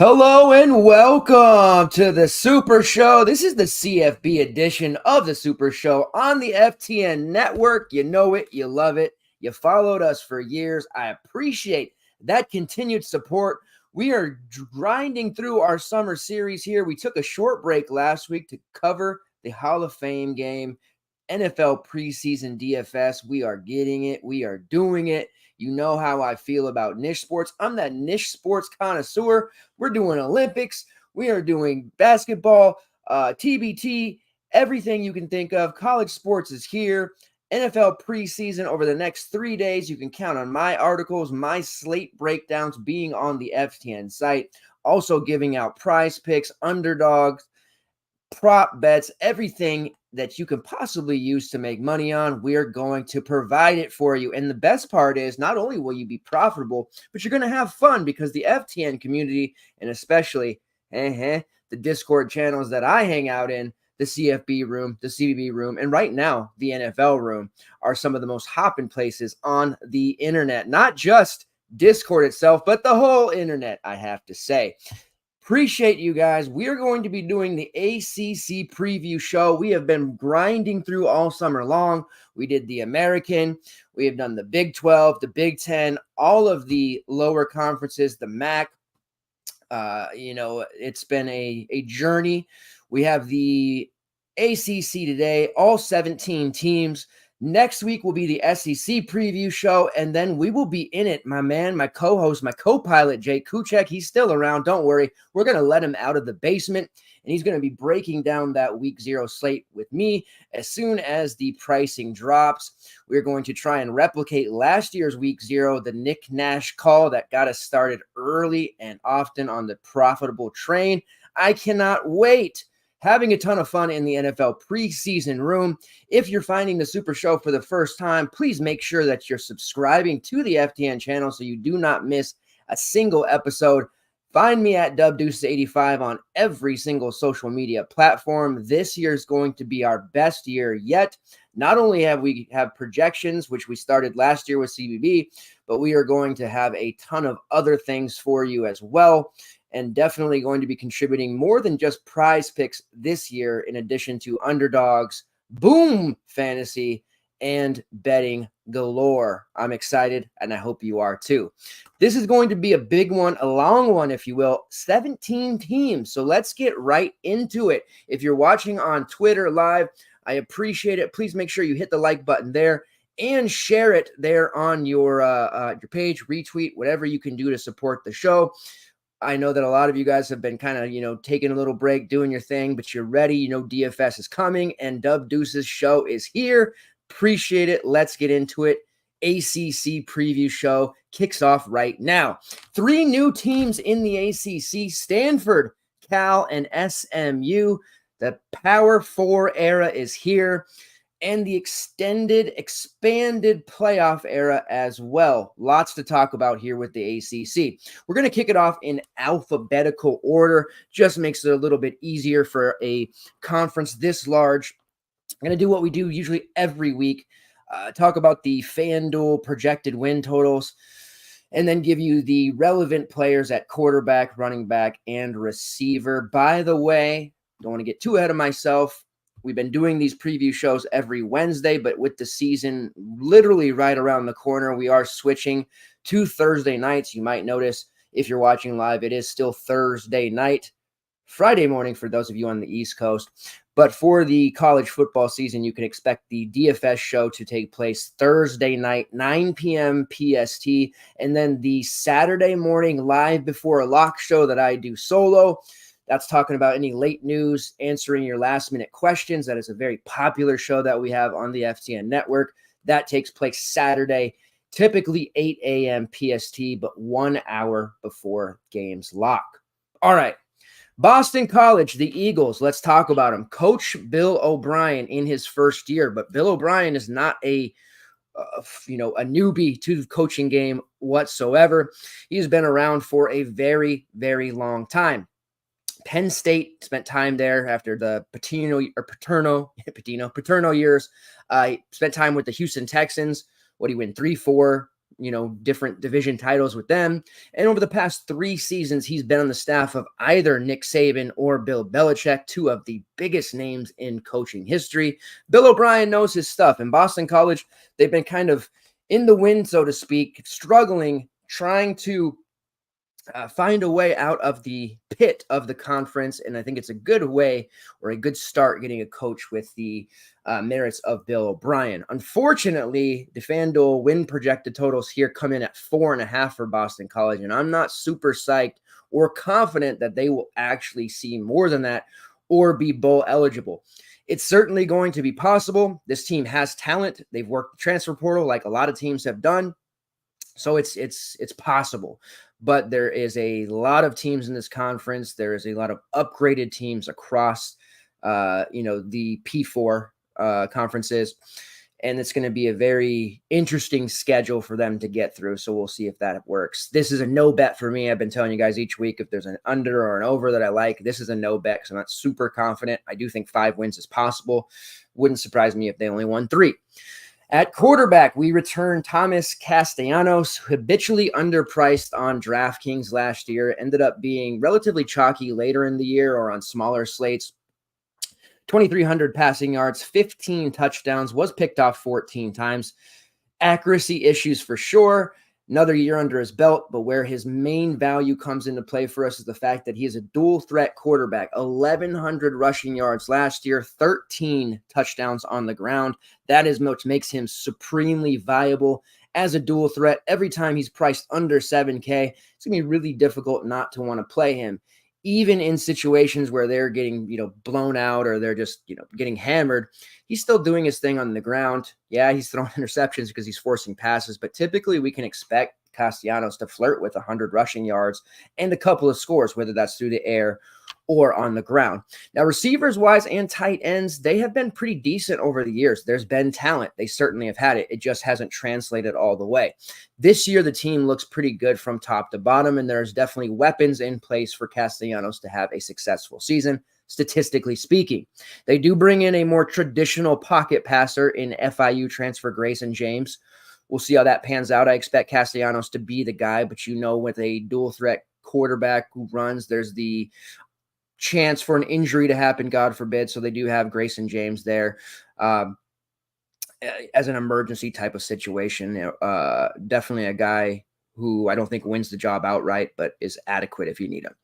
Hello and welcome to the Super Show. This is the CFB edition of the Super Show on the FTN network. You know it, you love it. You followed us for years. I appreciate that continued support. We are grinding through our summer series here. We took a short break last week to cover the Hall of Fame game, NFL preseason DFS. We are getting it. We are doing it. You know how I feel about niche sports. I'm that niche sports connoisseur. We're doing Olympics. We are doing basketball, TBT, everything you can think of. College sports is here. NFL preseason over the next 3 days. You can count on my articles, my slate breakdowns being on the FTN site. Also giving out prize picks, underdogs, prop bets, everything that you can possibly use to make money on. We're going to provide it for you. And the best part is not only will you be profitable, but you're going to have fun because the FTN community, and especially the Discord channels that I hang out in, the CFB room, the CBB room, and right now the NFL room are some of the most hopping places on the internet. Not just Discord itself, but the whole internet, I have to say. Appreciate you guys. We are going to be doing the ACC preview show. We have been grinding through all summer long. We did the American. We have done the Big 12, the Big 10, all of the lower conferences, the MAC. It's been a journey. We have the ACC today, all 17 teams. Next week will be the SEC preview show, and then we will be in it. My man, my co-host, my co-pilot, Jake Kuchek, he's still around. Don't worry. We're going to let him out of the basement, and he's going to be breaking down that Week 0 slate with me as soon as the pricing drops. We're going to try and replicate last year's Week 0, the Nick Nash call that got us started early and often on the profitable train. I cannot wait. Having a ton of fun in the NFL preseason room. If you're finding the Super Show for the first time, please make sure that you're subscribing to the FTN channel so you do not miss a single episode. Find me at DubDeuces85 on every single social media platform. This year is going to be our best year yet. Not only have we have projections, which we started last year with CBB, but we are going to have a ton of other things for you as well. And definitely going to be contributing more than just prize picks this year, in addition to underdogs, boom, fantasy, and betting galore. I'm excited, and I hope you are too. This is going to be a big one, a long one, if you will, 17 teams. So let's get right into it. If you're watching on Twitter live, I appreciate it. Please make sure you hit the like button there and share it there on your page, retweet, whatever you can do to support the show. I know that a lot of you guys have been kind of, taking a little break, doing your thing, but you're ready. DFS is coming and Dub Deuce's show is here. Appreciate it. Let's get into it. ACC preview show kicks off right now. 3 new teams in the ACC, Stanford, Cal, and SMU. The Power 4 era is here. And the expanded playoff era as well. Lots to talk about here with the ACC. We're going to kick it off in alphabetical order. Just makes it a little bit easier for a conference this large. I'm going to do what we do usually every week. Talk about the FanDuel projected win totals, and then give you the relevant players at quarterback, running back, and receiver. By the way, don't want to get too ahead of myself. We've been doing these preview shows every Wednesday, but with the season literally right around the corner, we are switching to Thursday nights. You might notice if you're watching live, it is still Thursday night, Friday morning for those of you on the East Coast. But for the college football season, you can expect the DFS show to take place Thursday night, 9 p.m. PST, and then the Saturday morning live before a lock show that I do solo. That's talking about any late news, answering your last-minute questions. That is a very popular show that we have on the FTN network. That takes place Saturday, typically 8 a.m. PST, but 1 hour before games lock. All right. Boston College, the Eagles. Let's talk about them. Coach Bill O'Brien in his first year, but Bill O'Brien is not a newbie to the coaching game whatsoever. He's been around for a very, very long time. Penn State, spent time there after the Paterno years. Spent time with the Houston Texans. What do you win? 3-4, different division titles with them. And over the past 3 seasons, he's been on the staff of either Nick Saban or Bill Belichick, 2 of the biggest names in coaching history. Bill O'Brien knows his stuff. In Boston College, they've been kind of in the wind, so to speak, struggling, trying to find a way out of the pit of the conference. And I think it's a good way or a good start getting a coach with the merits of Bill O'Brien. Unfortunately, the FanDuel win projected totals here come in at 4.5 for Boston College. And I'm not super psyched or confident that they will actually see more than that or be bowl eligible. It's certainly going to be possible. This team has talent. They've worked the transfer portal like a lot of teams have done. So it's possible, but there is a lot of teams in this conference. There is a lot of upgraded teams across, the P4 conferences, and it's going to be a very interesting schedule for them to get through. So we'll see if that works. This is a no bet for me. I've been telling you guys each week if there's an under or an over that I like. This is a no bet because I'm not super confident. I do think 5 wins is possible. Wouldn't surprise me if they only won 3. At quarterback, we return Thomas Castellanos, habitually underpriced on DraftKings last year, ended up being relatively chalky later in the year or on smaller slates. 2,300 passing yards, 15 touchdowns, was picked off 14 times. Accuracy issues for sure. Another year under his belt, but where his main value comes into play for us is the fact that he is a dual threat quarterback. 1,100 rushing yards last year, 13 touchdowns on the ground. That is what makes him supremely viable as a dual threat. Every time he's priced under 7K, it's going to be really difficult not to want to play him. Even in situations where they're getting, blown out or they're just, getting hammered, he's still doing his thing on the ground. Yeah, he's throwing interceptions because he's forcing passes, but typically we can expect Castellanos to flirt with 100 rushing yards and a couple of scores, whether that's through the air or on the ground. Now, receivers-wise and tight ends, they have been pretty decent over the years. There's been talent. They certainly have had it. It just hasn't translated all the way. This year, the team looks pretty good from top to bottom, and there's definitely weapons in place for Castellanos to have a successful season, statistically speaking. They do bring in a more traditional pocket passer in FIU transfer Grayson James. We'll see how that pans out. I expect Castellanos to be the guy, but with a dual threat quarterback who runs, there's the chance for an injury to happen, God forbid. So they do have Grayson James there as an emergency type of situation. Definitely a guy who I don't think wins the job outright, but is adequate if you need him.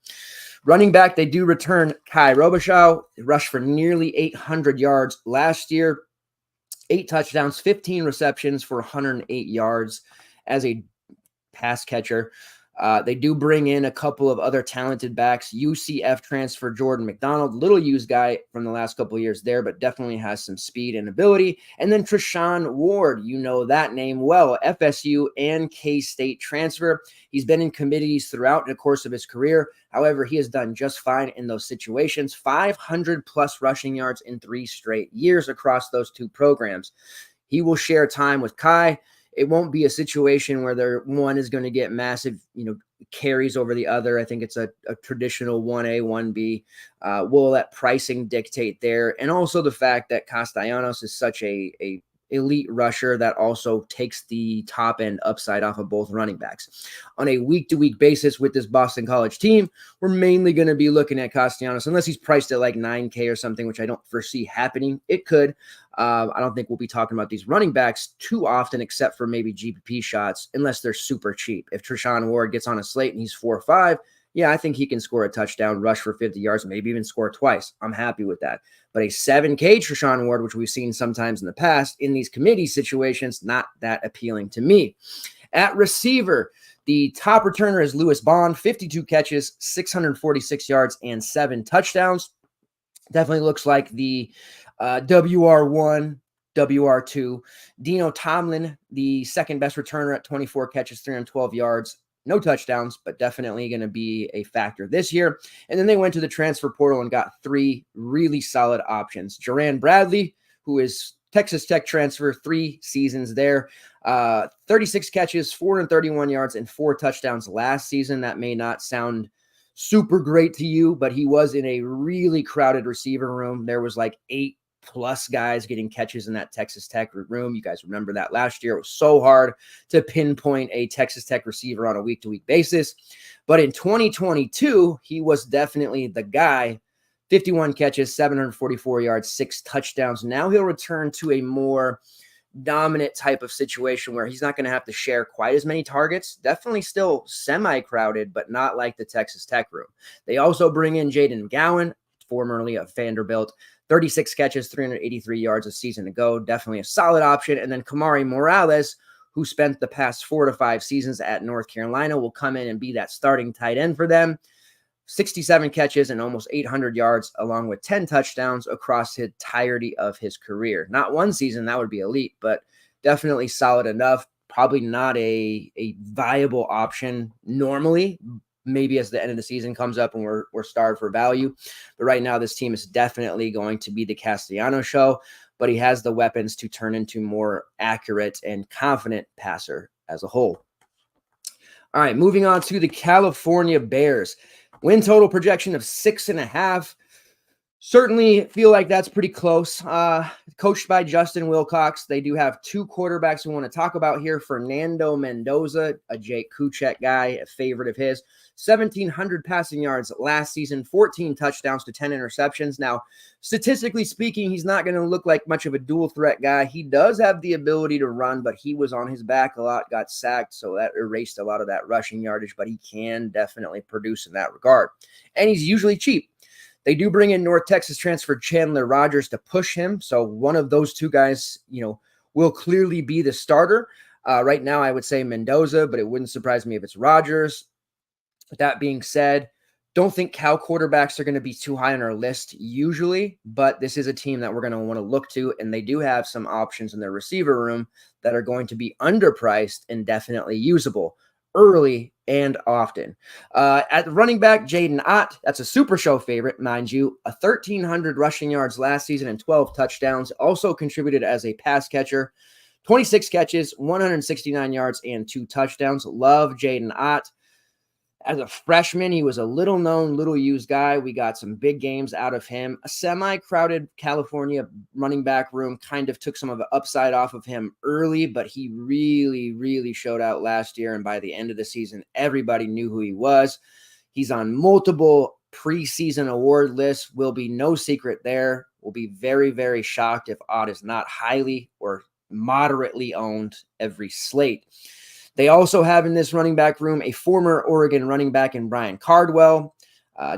Running back, they do return Kai Robichaux, rushed for nearly 800 yards last year, 8 touchdowns, 15 receptions for 108 yards as a pass catcher. They do bring in a couple of other talented backs. UCF transfer Jordan McDonald, little used guy from the last couple of years there, but definitely has some speed and ability. And then Treshaun Ward, that name well, FSU and K-State transfer. He's been in committees throughout the course of his career. However, he has done just fine in those situations. 500 plus rushing yards in 3 straight years across those 2 programs. He will share time with Kai. It won't be a situation where one is going to get massive, carries over the other. I think it's a traditional 1A, 1B. We'll let pricing dictate there. And also the fact that Castellanos is such a elite rusher that also takes the top end upside off of both running backs. On a week-to-week basis with this Boston College team, we're mainly going to be looking at Castellanos, unless he's priced at like 9K or something, which I don't foresee happening. It could. I don't think we'll be talking about these running backs too often, except for maybe GPP shots, unless they're super cheap. If Treshaun Ward gets on a slate and he's 4 or 5, yeah, I think he can score a touchdown, rush for 50 yards, maybe even score twice. I'm happy with that. But a 7K Treshaun Ward, which we've seen sometimes in the past in these committee situations, not that appealing to me. At receiver, the top returner is Lewis Bond, 52 catches, 646 yards, and 7 touchdowns. Definitely looks like the WR1, WR2. Dino Tomlin, the second best returner at 24 catches, 312 yards. No touchdowns, but definitely going to be a factor this year. And then they went to the transfer portal and got 3 really solid options. Jerand Bradley, who is Texas Tech transfer, 3 seasons there. 36 catches, 431 yards, and 4 touchdowns last season. That may not sound super great to you, but he was in a really crowded receiver room. There was like 8 plus guys getting catches in that Texas Tech room. You guys remember that last year. It was so hard to pinpoint a Texas Tech receiver on a week-to-week basis. But in 2022, he was definitely the guy. 51 catches, 744 yards, 6 touchdowns. Now he'll return to a more dominant type of situation where he's not going to have to share quite as many targets. Definitely still semi-crowded, but not like the Texas Tech room. They also bring in Jaden Gowan, formerly of Vanderbilt, 36 catches, 383 yards a season ago. Definitely a solid option. And then Kamari Morales, who spent the past 4 to 5 seasons at North Carolina, will come in and be that starting tight end for them. 67 catches and almost 800 yards, along with 10 touchdowns across the entirety of his career. Not one season, that would be elite, but definitely solid enough. Probably not a viable option normally, maybe as the end of the season comes up and we're starved for value. But right now, this team is definitely going to be the Castellanos show, but he has the weapons to turn into more accurate and confident passer as a whole. All right, moving on to the California Bears. Win total projection of 6.5. Certainly feel like that's pretty close. Coached by Justin Wilcox. They do have 2 quarterbacks we want to talk about here. Fernando Mendoza, a Jake Kuchek guy, a favorite of his. 1,700 passing yards last season, 14 touchdowns to 10 interceptions. Now, statistically speaking, he's not going to look like much of a dual threat guy. He does have the ability to run, but he was on his back a lot, got sacked, so that erased a lot of that rushing yardage, but he can definitely produce in that regard. And he's usually cheap. They do bring in North Texas transfer Chandler Rogers to push him, so one of those 2 guys, will clearly be the starter. Right now, I would say Mendoza, but it wouldn't surprise me if it's Rogers. With that being said, don't think Cal quarterbacks are going to be too high on our list usually, but this is a team that we're going to want to look to, and they do have some options in their receiver room that are going to be underpriced and definitely usable early and often. At the running back, Jaden Ott, that's a SuperShow favorite, mind you, 1,300 rushing yards last season and 12 touchdowns, also contributed as a pass catcher, 26 catches, 169 yards, and 2 touchdowns. Love Jaden Ott. As a freshman, he was a little known, little used guy. We got some big games out of him. A semi-crowded California running back room kind of took some of the upside off of him early, but he really, really showed out last year. And by the end of the season, everybody knew who he was. He's on multiple preseason award lists. Will be no secret there. We'll be very, very shocked if Ott is not highly or moderately owned every slate. They also have in this running back room a former Oregon running back in Brian Cardwell.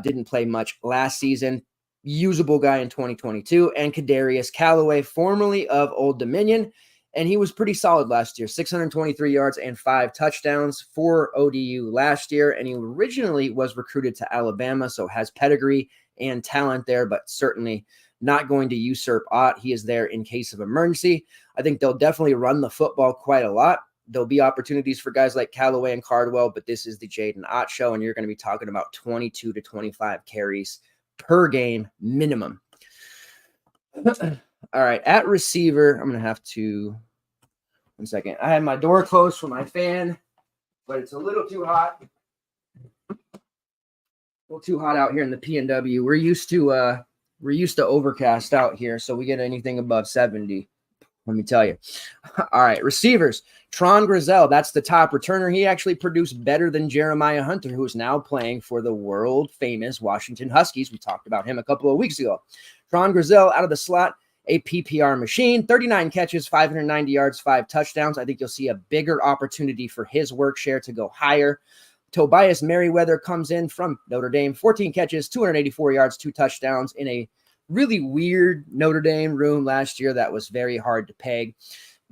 Didn't play much last season. Usable guy in 2022. And Kadarius Callaway, formerly of Old Dominion. And he was pretty solid last year. 623 yards and 5 touchdowns for ODU last year. And he originally was recruited to Alabama, so has pedigree and talent there, but certainly not going to usurp Ott. He is there in case of emergency. I think they'll definitely run the football quite a lot. There'll be opportunities for guys like Callaway and Cardwell, but this is the Jaden Ott show, and you're going to be talking about 22 to 25 carries per game minimum. All right, at receiver, I'm going to have to – 1 second. I had my door closed for my fan, but it's a little too hot. A little too hot out here in the PNW. We're used to overcast out here, so we get anything above 70. Let me tell you. All right, receivers. Tron Grizzell, that's the top returner. He actually produced better than Jeremiah Hunter, who is now playing for the world-famous Washington Huskies. We talked about him a couple of weeks ago. Tron Grizzell out of the slot, a PPR machine, 39 catches, 590 yards, 5 touchdowns. I think you'll see a bigger opportunity for his work share to go higher. Tobias Merriweather comes in from Notre Dame, 14 catches, 284 yards, 2 touchdowns in a really weird Notre Dame room last year that was very hard to peg.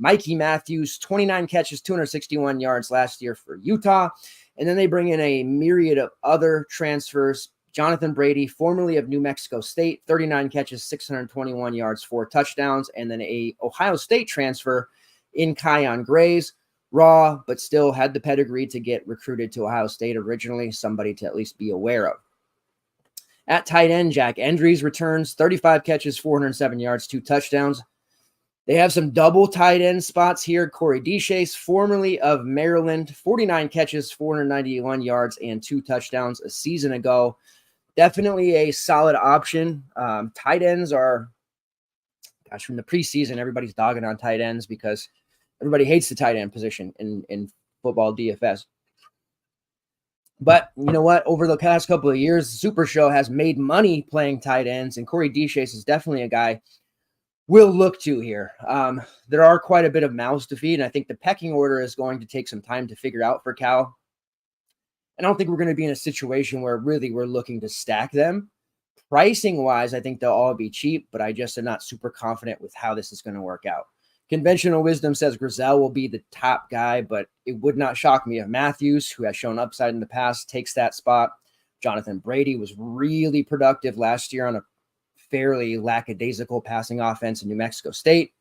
Mikey Matthews, 29 catches, 261 yards last year for Utah. And then they bring in a myriad of other transfers. Jonathan Brady, formerly of New Mexico State, 39 catches, 621 yards, 4 touchdowns. And then a Ohio State transfer in Kyon Grays, raw, but still had the pedigree to get recruited to Ohio State originally, somebody to at least be aware of. At tight end, Jack Endries returns, 35 catches, 407 yards, 2 touchdowns. They have some double tight end spots here. Corey Deshaies, formerly of Maryland, 49 catches, 491 yards, and 2 touchdowns a season ago. Definitely a solid option. Tight ends are gosh, from the preseason, everybody's dogging on tight ends because everybody hates the tight end position in football DFS. But you know what? Over the past couple of years, SuperShow has made money playing tight ends, and Corey Deshaies is definitely a guy we'll look to here. There are quite a bit of mouths to feed, and I think the pecking order is going to take some time to figure out for Cal. And I don't think we're going to be in a situation where really we're looking to stack them. Pricing-wise, I think they'll all be cheap, but I just am not super confident with how this is going to work out. Conventional wisdom says Grizel will be the top guy, but it would not shock me if Matthews, who has shown upside in the past, takes that spot. Jonathan Brady was really productive last year on a fairly lackadaisical passing offense in New Mexico State.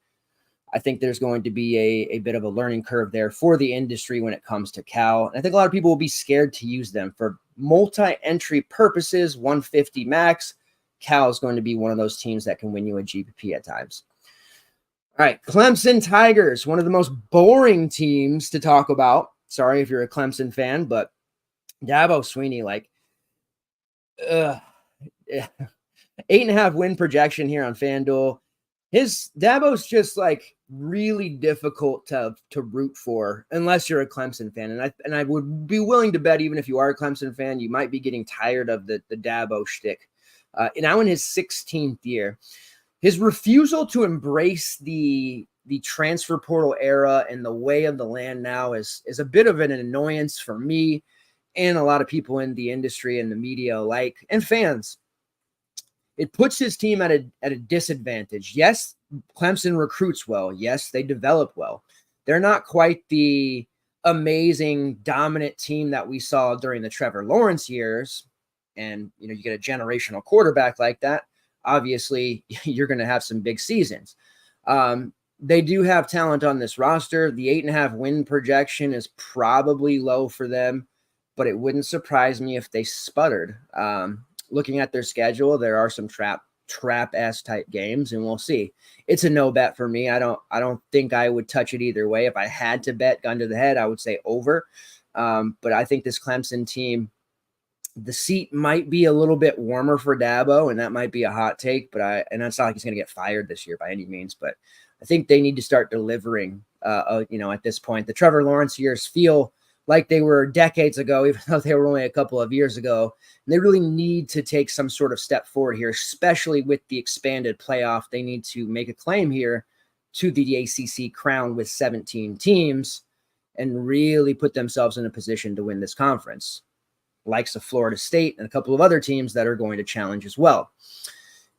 I think there's going to be a bit of a learning curve there for the industry when it comes to Cal. And I think a lot of people will be scared to use them for multi-entry purposes, 150 max. Cal is going to be one of those teams that can win you a GPP at times. All right, Clemson Tigers, one of the most boring teams to talk about. Sorry if you're a Clemson fan, but Dabo Swinney, 8.5 win projection here on FanDuel. Dabo's just really difficult to root for unless you're a Clemson fan. And I would be willing to bet, even if you are a Clemson fan, you might be getting tired of the Dabo shtick. Now in his 16th year, his refusal to embrace the transfer portal era and the way of the land now is a bit of an annoyance for me and a lot of people in the industry and the media alike and fans. It puts his team at a disadvantage. Yes, Clemson recruits well. Yes, they develop well. They're not quite the amazing, dominant team that we saw during the Trevor Lawrence years. And, you get a generational quarterback like that. Obviously, you're going to have some big seasons. They do have talent on this roster. The 8.5 win projection is probably low for them, but it wouldn't surprise me if they sputtered. Looking at their schedule, there are some trap-ass type games, and we'll see. It's a no bet for me. I don't think I would touch it either way. If I had to bet gun to the head, I would say over. But I think this Clemson team, the seat might be a little bit warmer for Dabo, and that might be a hot take, and that's not like he's going to get fired this year by any means, but I think they need to start delivering, at this point. The Trevor Lawrence years feel like they were decades ago, even though they were only a couple of years ago. And they really need to take some sort of step forward here, especially with the expanded playoff. They need to make a claim here to the ACC crown with 17 teams and really put themselves in a position to win this conference. Likes of Florida State and a couple of other teams that are going to challenge as well.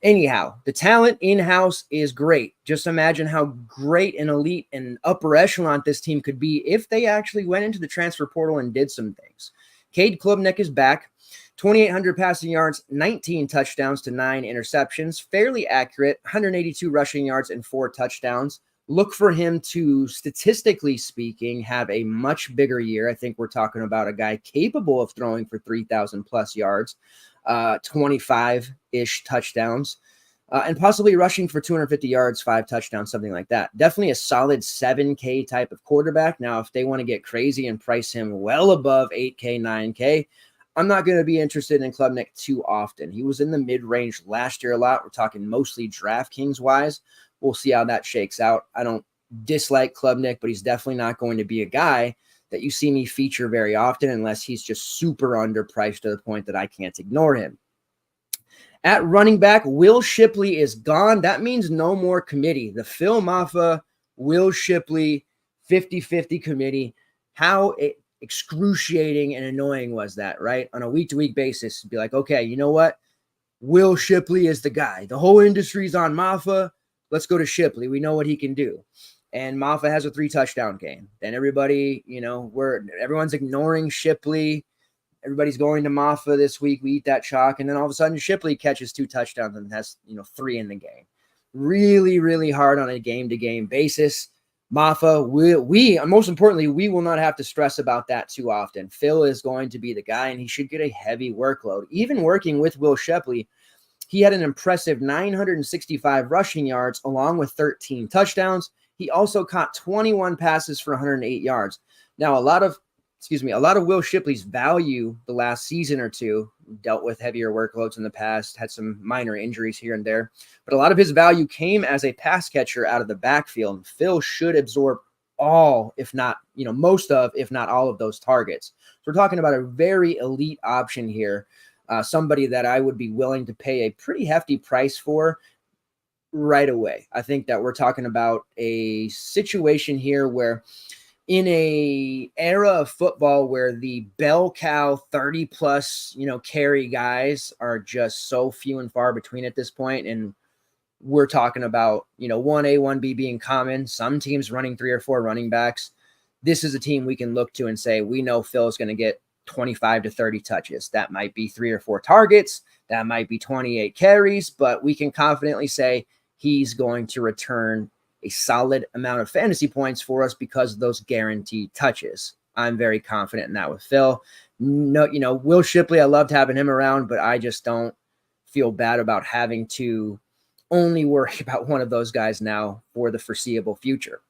Anyhow, the talent in-house is great. Just imagine how great and elite and upper echelon this team could be if they actually went into the transfer portal and did some things. Cade Klubnik is back. 2,800 passing yards, 19 touchdowns to 9 interceptions. Fairly accurate, 182 rushing yards and 4 touchdowns. Look for him to, statistically speaking, have a much bigger year. I think we're talking about a guy capable of throwing for 3,000 plus yards, 25-ish touchdowns, and possibly rushing for 250 yards, 5 touchdowns, something like that. Definitely a solid 7K type of quarterback. Now, if they want to get crazy and price him well above 8K, 9K, I'm not going to be interested in Klubnik too often. He was in the mid-range last year a lot. We're talking mostly DraftKings-wise. We'll see how that shakes out. I don't dislike Klubnik, but he's definitely not going to be a guy that you see me feature very often unless he's just super underpriced to the point that I can't ignore him. At running back, Will Shipley is gone. That means no more committee. The Phil Maffa, Will Shipley, 50-50 committee. How excruciating and annoying was that, right? On a week-to-week basis, be like, okay, you know what? Will Shipley is the guy. The whole industry's on Maffa. Let's go to Shipley. We know what he can do. And Maffa has a 3-touchdown game. Then everybody, everyone's ignoring Shipley. Everybody's going to Maffa this week. We eat that chalk. And then all of a sudden Shipley catches 2 touchdowns and has, 3 in the game. Really, really hard on a game-to-game basis. Maffa, most importantly, we will not have to stress about that too often. Phil is going to be the guy, and he should get a heavy workload. Even working with Will Shipley, he had an impressive 965 rushing yards along with 13 touchdowns. He also caught 21 passes for 108 yards. Now, a lot of a lot of Will Shipley's value the last season or two, dealt with heavier workloads in the past, had some minor injuries here and there, but a lot of his value came as a pass catcher out of the backfield. Phil should absorb all, if not, most of, if not all of those targets. So we're talking about a very elite option here, somebody that I would be willing to pay a pretty hefty price for right away. I think that we're talking about a situation here where, in a era of football where the bell cow 30 plus, carry guys are just so few and far between at this point, and we're talking about, 1A, 1B being common, some teams running 3 or 4 running backs. This is a team we can look to and say, we know Phil is going to get 25 to 30 touches. That might be 3 or 4 targets. That might be 28 carries, but we can confidently say he's going to return a solid amount of fantasy points for us because of those guaranteed touches. I'm very confident in that with Phil. No, Will Shipley, I loved having him around, but I just don't feel bad about having to only worry about one of those guys now for the foreseeable future.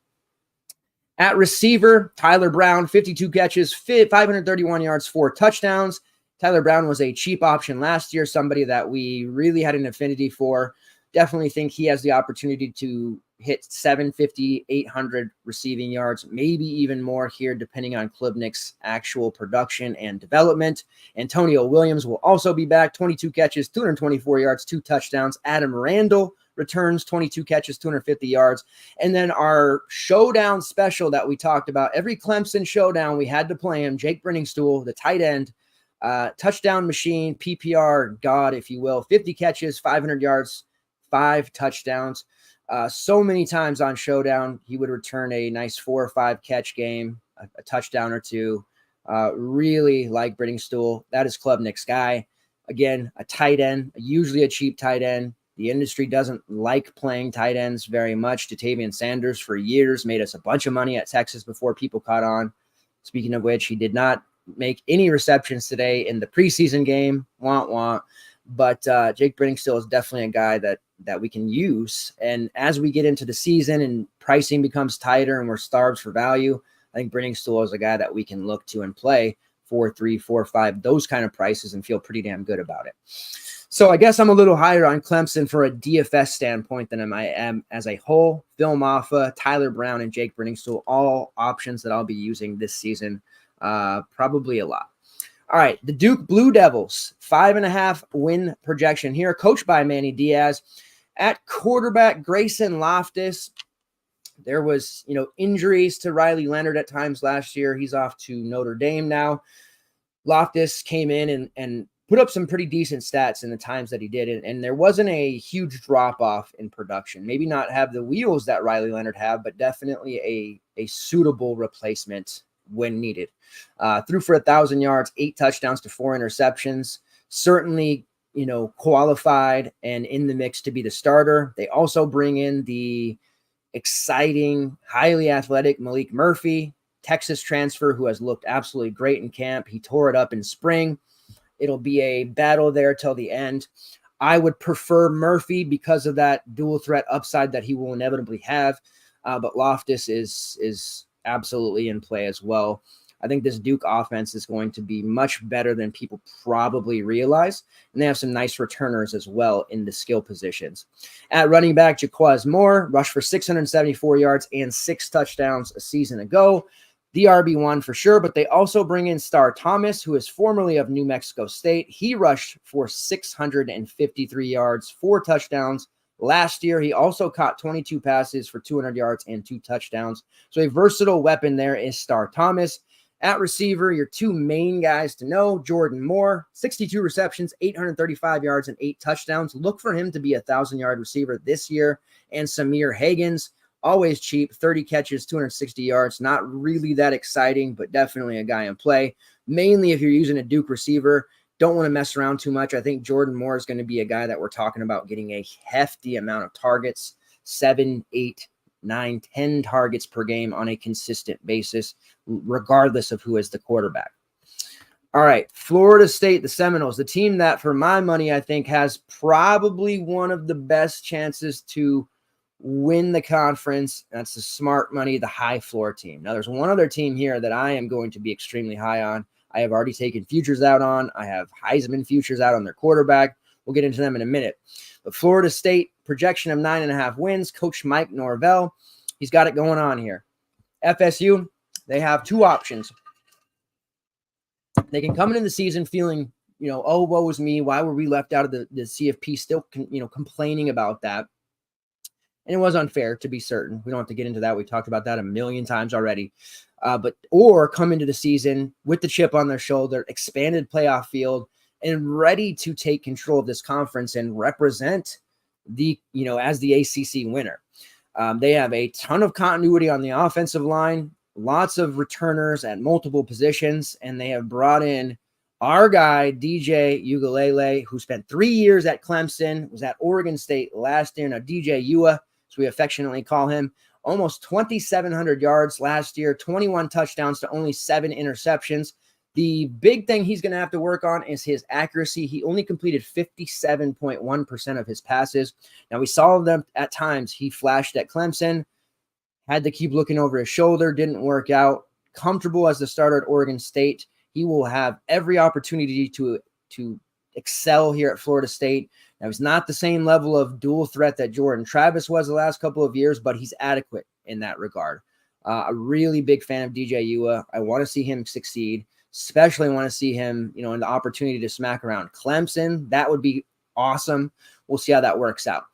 At receiver, Tyler Brown, 52 catches, 531 yards, 4 touchdowns. Tyler Brown was a cheap option last year, somebody that we really had an affinity for. Definitely think he has the opportunity to hit 750, 800 receiving yards, maybe even more here, depending on Klubnik's actual production and development. Antonio Williams will also be back, 22 catches, 224 yards, 2 touchdowns. Adam Randall returns, 22 catches, 250 yards. And then our showdown special that we talked about, every Clemson showdown, we had to play him, Jake Brenningstool, the tight end, touchdown machine, PPR god, if you will, 50 catches, 500 yards, 5 touchdowns. So many times on Showdown, he would return a nice 4 or 5 catch game, a touchdown or 2. Really like Brenningstool. That is Klubnik's guy. Again, a tight end, usually a cheap tight end. The industry doesn't like playing tight ends very much. Ja'Tavion Sanders for years made us a bunch of money at Texas before people caught on. Speaking of which, he did not make any receptions today in the preseason game. Wah. But Jake Brenningstool is definitely a guy that we can use. And as we get into the season and pricing becomes tighter and we're starved for value, I think Brenningstool is a guy that we can look to and play 4, 3, 4, 5, those kind of prices and feel pretty damn good about it. So I guess I'm a little higher on Clemson for a DFS standpoint than I am as a whole. Phil Maffa, Tyler Brown, and Jake Brenningstool, all options that I'll be using this season, probably a lot. All right, the Duke Blue Devils, 5.5 win projection here, coached by Manny Diaz. At quarterback, Grayson Loftus. There was, injuries to Riley Leonard at times last year. He's off to Notre Dame now. Loftus came in and put up some pretty decent stats in the times that he did, and there wasn't a huge drop-off in production. Maybe not have the wheels that Riley Leonard have, but definitely a suitable replacement when needed. Threw for 1,000 yards, 8 touchdowns to 4 interceptions. Certainly, qualified and in the mix to be the starter. They also bring in the exciting, highly athletic Malik Murphy, Texas transfer, who has looked absolutely great in camp. He tore it up in spring. It'll be a battle there till the end. I would prefer Murphy because of that dual threat upside that he will inevitably have. But Loftus is absolutely in play as well. I think this Duke offense is going to be much better than people probably realize. And they have some nice returners as well in the skill positions. At running back, Jaquez Moore rushed for 674 yards and 6 touchdowns a season ago. The RB1 for sure, but they also bring in Star Thomas, who is formerly of New Mexico State. He rushed for 653 yards, 4 touchdowns. Last year, he also caught 22 passes for 200 yards and 2 touchdowns. So a versatile weapon there is Star Thomas. At receiver, your 2 main guys to know, Jordan Moore, 62 receptions, 835 yards, and 8 touchdowns. Look for him to be a 1,000-yard receiver this year. And Samir Hagans, always cheap, 30 catches, 260 yards. Not really that exciting, but definitely a guy in play. Mainly if you're using a Duke receiver, don't want to mess around too much. I think Jordan Moore is going to be a guy that we're talking about getting a hefty amount of targets, 7, 8, 9, 10 targets per game on a consistent basis, regardless of who is the quarterback. All right, Florida State, the Seminoles, the team that, for my money, I think has probably one of the best chances to win the conference. That's the smart money, the high floor team. Now, there's one other team here that I am going to be extremely high on. I have already taken futures out on. I have Heisman futures out on their quarterback. We'll get into them in a minute. But Florida State, projection of 9.5 wins. Coach Mike Norvell, he's got it going on here. FSU, they have two options. They can come into the season feeling, oh, woe is me. Why were we left out of the CFP? Still, complaining about that. And it was unfair, to be certain. We don't have to get into that. We talked about that a million times already. Or come into the season with the chip on their shoulder, expanded playoff field, and ready to take control of this conference and represent as the ACC winner. They have a ton of continuity on the offensive line, lots of returners at multiple positions, and they have brought in our guy, DJ Uiagalelei, who spent 3 years at Clemson, was at Oregon State last year. Now, DJ Ua, as we affectionately call him, almost 2,700 yards last year, 21 touchdowns to only 7 interceptions. The big thing he's going to have to work on is his accuracy. He only completed 57.1% of his passes. Now, we saw them at times. He flashed at Clemson, had to keep looking over his shoulder, didn't work out. Comfortable as the starter at Oregon State. He will have every opportunity to excel here at Florida State. Now, he's not the same level of dual threat that Jordan Travis was the last couple of years, but he's adequate in that regard. A really big fan of DJ Ua. I want to see him succeed, especially want to see him, in the opportunity to smack around Clemson. That would be awesome. We'll see how that works out.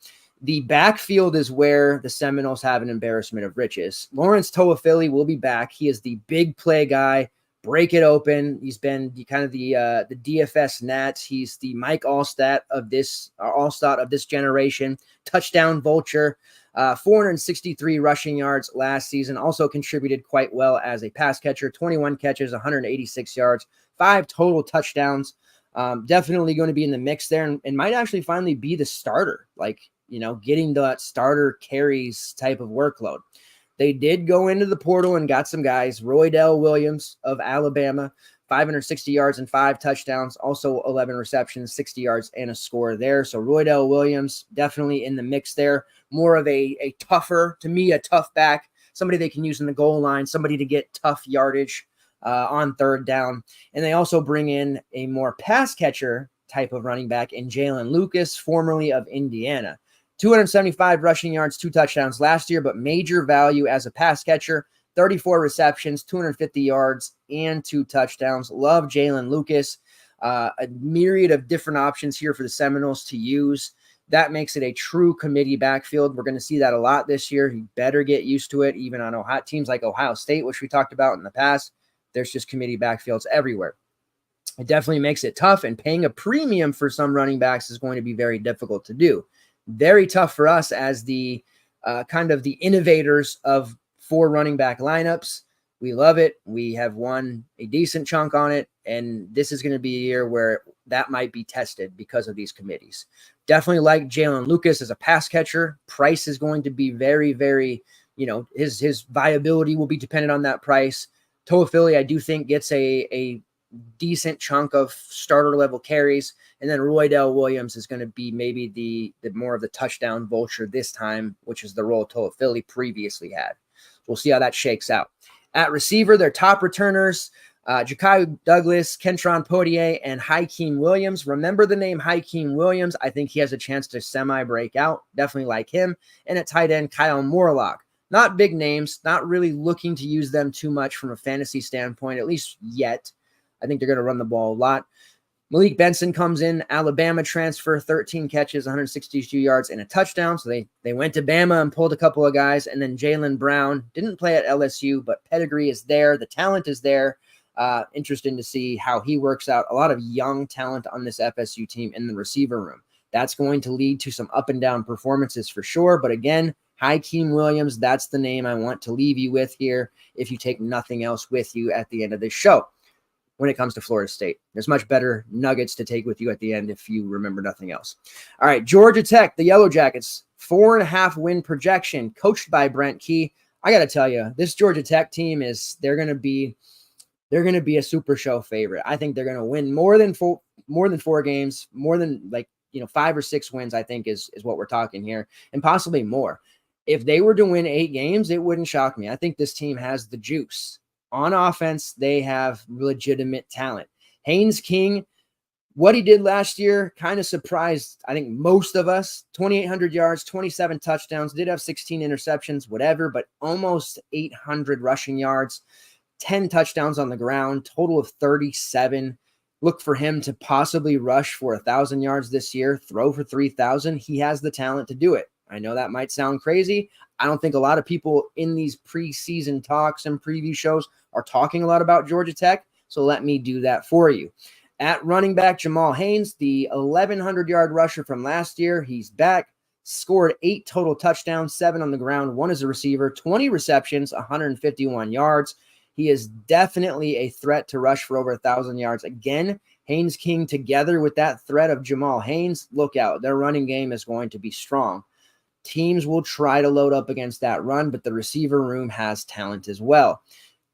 The backfield is where the Seminoles have an embarrassment of riches. Lawrence Toafili will be back. He is the big play guy. Break it open. He's been the DFS Nats. He's the Mike Allstott of this generation. Touchdown vulture. 463 rushing yards last season. Also contributed quite well as a pass catcher. 21 catches, 186 yards, 5 total touchdowns. Definitely going to be in the mix there, and might actually finally be the starter. Getting that starter carries type of workload. They did go into the portal and got some guys. Roydell Williams of Alabama, 560 yards and 5 touchdowns, also 11 receptions, 60 yards and a score there. So Roydell Williams definitely in the mix there. More of a tough back, somebody they can use in the goal line, somebody to get tough yardage on third down. And they also bring in a more pass catcher type of running back in Jalen Lucas, formerly of Indiana. 275 rushing yards, 2 touchdowns last year, but major value as a pass catcher, 34 receptions, 250 yards, and 2 touchdowns. Love Jalen Lucas. A myriad of different options here for the Seminoles to use. That makes it a true committee backfield. We're going to see that a lot this year. You better get used to it. Even on teams like Ohio State, which we talked about in the past, there's just committee backfields everywhere. It definitely makes it tough, and paying a premium for some running backs is going to be very difficult to do. Very tough for us as the kind of the innovators of 4 running back lineups. We love it. We have won a decent chunk on it, and this is going to be a year where that might be tested because of these committees. Definitely like Jalen Lucas as a pass catcher. Price is going to be very, very, his viability will be dependent on that price. Toafili, I do think, gets a decent chunk of starter level carries. And then Roydell Williams is going to be maybe the more of the touchdown vulture this time, which is the role Toafili previously had. We'll see how that shakes out. At receiver, their top returners, Ja'Kai Douglas, Kentron Poitier, and Hakeem Williams. Remember the name Hakeem Williams. I think he has a chance to semi-break out. Definitely like him. And at tight end, Kyle Morlock. Not big names, not really looking to use them too much from a fantasy standpoint, at least yet. I think they're going to run the ball a lot. Malik Benson comes in, Alabama transfer, 13 catches, 162 yards, and a touchdown. So they went to Bama and pulled a couple of guys. And then Jalen Brown didn't play at LSU, but pedigree is there. The talent is there. Interesting to see how he works out. A lot of young talent on this FSU team in the receiver room. That's going to lead to some up and down performances for sure. But again, Hakeem Williams, that's the name I want to leave you with here if you take nothing else with you at the end of this show. When it comes to Florida State, there's much better nuggets to take with you at the end if you remember nothing else. All right, Georgia Tech, the Yellow Jackets, 4.5 win projection, coached by Brent Key. I got to tell you, this Georgia Tech team they're going to be a SuperShow favorite. I think they're going to win more than 4 games, more than 5 or 6 wins. I think is what we're talking here, and possibly more. If they were to win 8 games, it wouldn't shock me. I think this team has the juice. On offense, they have legitimate talent. Haynes King, what he did last year kind of surprised, I think, most of us. 2,800 yards, 27 touchdowns, did have 16 interceptions, whatever, but almost 800 rushing yards, 10 touchdowns on the ground, total of 37. Look for him to possibly rush for 1,000 yards this year, throw for 3,000. He has the talent to do it. I know that might sound crazy. I don't think a lot of people in these preseason talks and preview shows are talking a lot about Georgia Tech, so let me do that for you. At running back, Jamal Haynes, the 1,100-yard rusher from last year, he's back, scored 8 total touchdowns, 7 on the ground, 1 as a receiver, 20 receptions, 151 yards. He is definitely a threat to rush for over 1,000 yards. Again, Haynes King together with that threat of Jamal Haynes, look out. Their running game is going to be strong. Teams will try to load up against that run, but the receiver room has talent as well.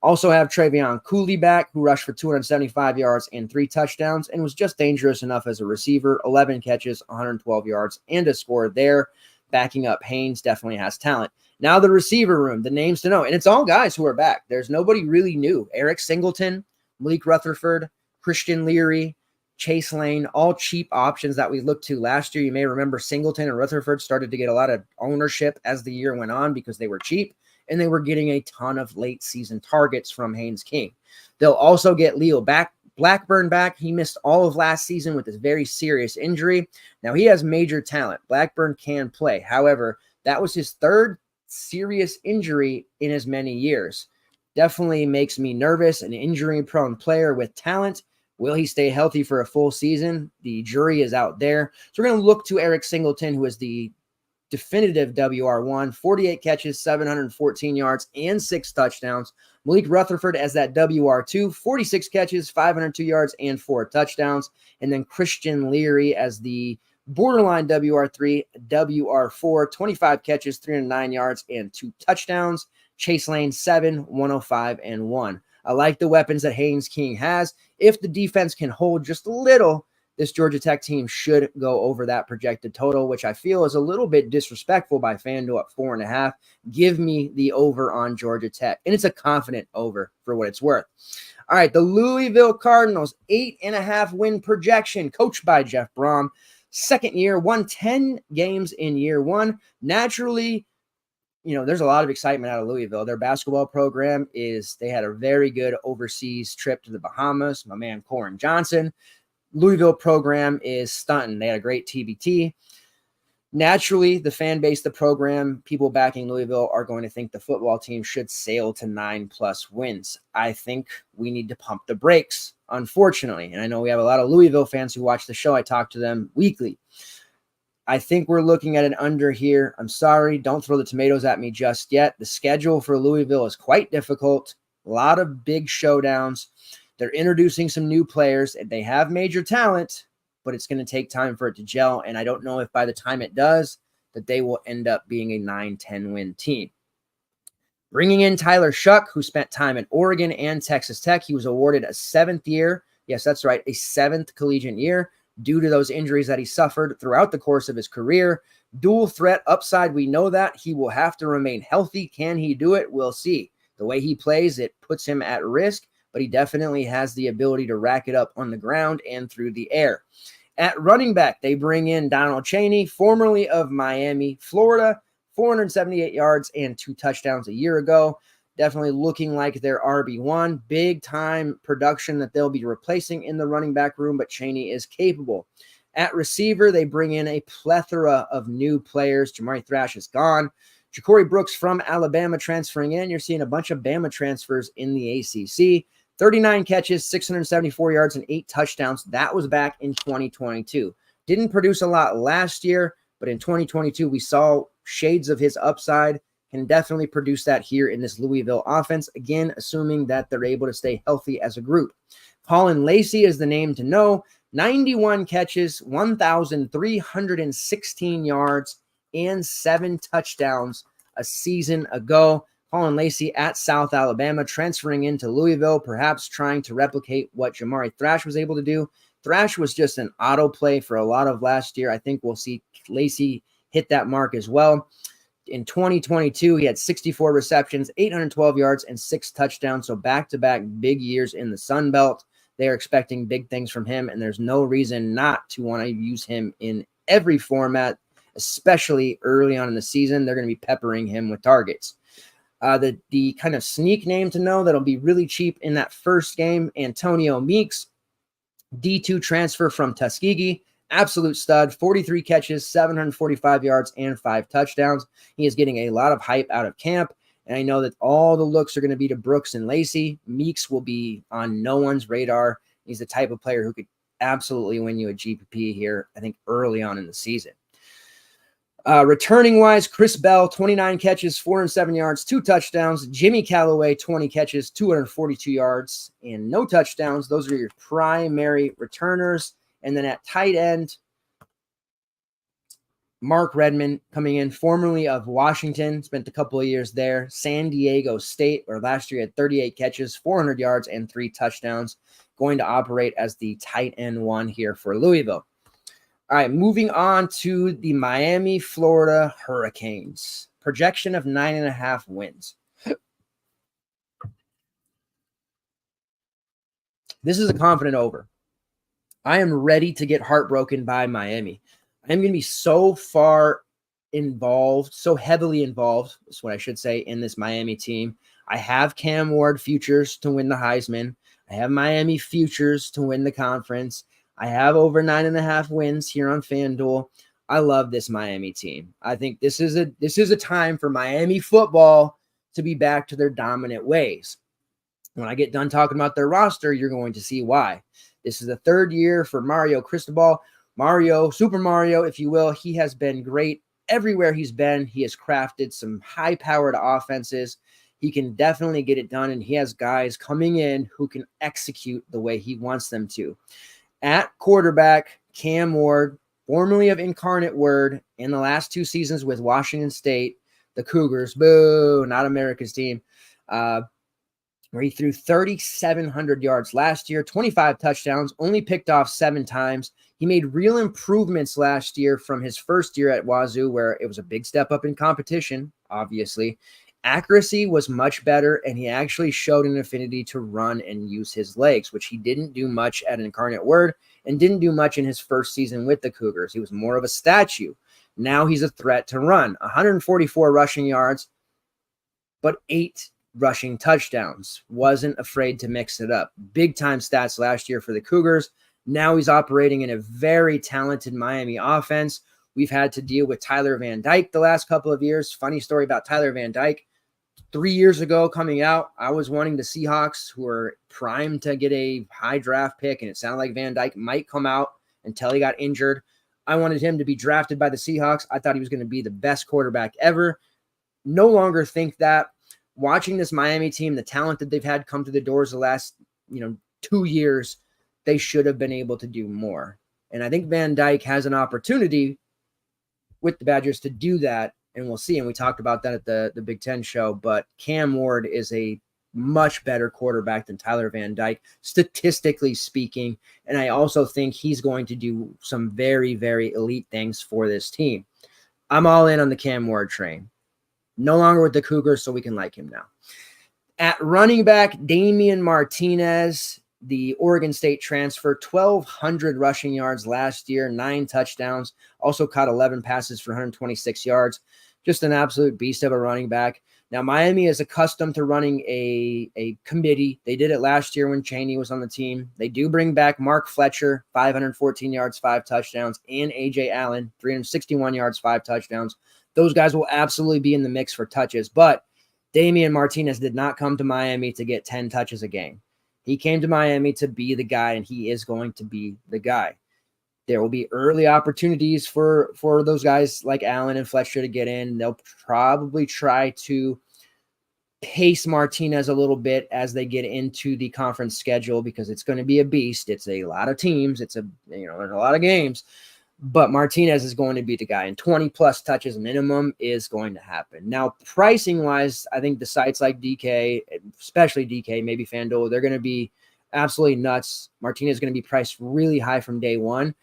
Also have Travion Cooley back, who rushed for 275 yards and 3 touchdowns and was just dangerous enough as a receiver. 11 catches, 112 yards, and a score there. Backing up Haynes definitely has talent. Now the receiver room, the names to know, and it's all guys who are back. There's nobody really new. Eric Singleton, Malik Rutherford, Christian Leary, Chase Lane, all cheap options that we looked to last year. You may remember Singleton and Rutherford started to get a lot of ownership as the year went on because they were cheap, and they were getting a ton of late season targets from Haynes King. They'll also get Leo Blackburn back. He missed all of last season with this very serious injury. Now he has major talent. Blackburn can play. However, that was his 3rd serious injury in as many years. Definitely makes me nervous. An injury-prone player with talent. Will he stay healthy for a full season? The jury is out there. So we're going to look to Eric Singleton, who is the definitive WR1, 48 catches, 714 yards, and 6 touchdowns. Malik Rutherford as that WR2, 46 catches, 502 yards, and 4 touchdowns. And then Christian Leary as the borderline WR3, WR4, 25 catches, 309 yards, and 2 touchdowns. Chase Lane, 7, 105, and 1. I like the weapons that Haynes King has. If the defense can hold just a little, this Georgia Tech team should go over that projected total, which I feel is a little bit disrespectful by FanDuel at 4.5. Give me the over on Georgia Tech. And it's a confident over for what it's worth. All right, the Louisville Cardinals, 8.5 win projection, coached by Jeff Brom. 2nd year, won 10 games in year 1. Naturally, there's a lot of excitement out of Louisville. Their basketball program they had a very good overseas trip to the Bahamas. My man, Corin Johnson. Louisville program is stunting. They had a great TBT. Naturally, the fan base, the program, people backing Louisville are going to think the football team should sail to 9+ wins. I think we need to pump the brakes, unfortunately. And I know we have a lot of Louisville fans who watch the show. I talk to them weekly. I think we're looking at an under here. I'm sorry. Don't throw the tomatoes at me just yet. The schedule for Louisville is quite difficult. A lot of big showdowns. They're introducing some new players, and they have major talent, but it's going to take time for it to gel. And I don't know if by the time it does, that they will end up being a 9-10 win team. Bringing in Tyler Shuck, who spent time in Oregon and Texas Tech. He was awarded a 7th year. Yes, that's right. A 7th collegiate year due to those injuries that he suffered throughout the course of his career. Dual threat upside. We know that he will have to remain healthy. Can he do it? We'll see. The way he plays, it puts him at risk, but he definitely has the ability to rack it up on the ground and through the air. At running back, they bring in Donald Chaney, formerly of Miami, Florida, 478 yards and 2 touchdowns a year ago. Definitely looking like their RB1. Big time production that they'll be replacing in the running back room, but Chaney is capable. At receiver, they bring in a plethora of new players. Jamari Thrash is gone. Ja'Cory Brooks from Alabama transferring in. You're seeing a bunch of Bama transfers in the ACC. 39 catches, 674 yards, and 8 touchdowns. That was back in 2022. Didn't produce a lot last year, but in 2022, we saw shades of his upside. Can definitely produce that here in this Louisville offense. Again, assuming that they're able to stay healthy as a group. Colin Lacey is the name to know. 91 catches, 1,316 yards, and 7 touchdowns a season ago. Colin Lacey at South Alabama, transferring into Louisville, perhaps trying to replicate what Jamari Thrash was able to do. Thrash was just an auto play for a lot of last year. I think we'll see Lacey hit that mark as well. In 2022, he had 64 receptions, 812 yards, and 6 touchdowns. So back-to-back big years in the Sun Belt. They are expecting big things from him, and there's no reason not to want to use him in every format, especially early on in the season. They're going to be peppering him with targets. The kind of sneak name to know that'll be really cheap in that first game, Antonio Meeks, D2 transfer from Tuskegee. Absolute stud, 43 catches, 745 yards, and 5 touchdowns. He is getting a lot of hype out of camp, and I know that all the looks are going to be to Brooks and Lacey. Meeks will be on no one's radar. He's the type of player who could absolutely win you a GPP here, I think, early on in the season. Returning-wise, Chris Bell, 29 catches, 407 yards, 2 touchdowns. Jimmy Callaway, 20 catches, 242 yards, and no touchdowns. Those are your primary returners. And then at tight end, Mark Redmond coming in, formerly of Washington, spent a couple of years there. San Diego State, where last year he had 38 catches, 400 yards, and 3 touchdowns. Going to operate as the tight end 1 here for Louisville. All right, moving on to the Miami, Florida Hurricanes. Projection of 9.5 wins. This is a confident over. I am ready to get heartbroken by Miami. I'm going to be so far involved, so heavily involved, is what I should say, in this Miami team. I have Cam Ward futures to win the Heisman. I have Miami futures to win the conference. I have over 9.5 wins here on FanDuel. I love this Miami team. I think this is a time for Miami football to be back to their dominant ways. When I get done talking about their roster, you're going to see why. This is the 3rd year for Mario Cristobal. Super Mario, if you will. He has been great everywhere he's been. He has crafted some high-powered offenses. He can definitely get it done, and he has guys coming in who can execute the way he wants them to. At quarterback, Cam Ward, formerly of Incarnate Word, in the last 2 seasons with Washington State, the Cougars, boo, not America's team, where he threw 3,700 yards last year, 25 touchdowns, only picked off 7 times. He made real improvements last year from his first year at Wazoo, where it was a big step up in competition, obviously. Accuracy was much better, and he actually showed an affinity to run and use his legs, which he didn't do much at Incarnate Word and didn't do much in his first season with the Cougars. He was more of a statue. Now he's a threat to run. 144 rushing yards, but 8 rushing touchdowns. Wasn't afraid to mix it up. Big-time stats last year for the Cougars. Now he's operating in a very talented Miami offense. We've had to deal with Tyler Van Dyke the last couple of years. Funny story about Tyler Van Dyke. 3 years ago coming out, I was wanting the Seahawks, who were primed to get a high draft pick, and it sounded like Van Dyke might come out until he got injured. I wanted him to be drafted by the Seahawks. I thought he was going to be the best quarterback ever. No longer think that. Watching this Miami team, the talent that they've had come to the doors the last 2 years, they should have been able to do more. And I think Van Dyke has an opportunity with the Badgers to do that, and we'll see. And we talked about that at the Big Ten show, but Cam Ward is a much better quarterback than Tyler Van Dyke, statistically speaking. And I also think he's going to do some very, very elite things for this team. I'm all in on the Cam Ward train. No longer with the Cougars, so we can like him now. At running back, Damian Martinez, the Oregon State transfer, 1,200 rushing yards last year, 9 touchdowns, also caught 11 passes for 126 yards. Just an absolute beast of a running back. Now, Miami is accustomed to running a committee. They did it last year when Chaney was on the team. They do bring back Mark Fletcher, 514 yards, 5 touchdowns, and A.J. Allen, 361 yards, 5 touchdowns. Those guys will absolutely be in the mix for touches, but Damian Martinez did not come to Miami to get 10 touches a game. He came to Miami to be the guy, and he is going to be the guy. There will be early opportunities for those guys like Allen and Fletcher to get in. They'll probably try to pace Martinez a little bit as they get into the conference schedule because it's going to be a beast. It's a lot of teams. There's a lot of games. But Martinez is going to be the guy, and 20-plus touches minimum is going to happen. Now, pricing-wise, I think the sites like DK, especially DK, maybe FanDuel, they're going to be absolutely nuts. Martinez is going to be priced really high from day one,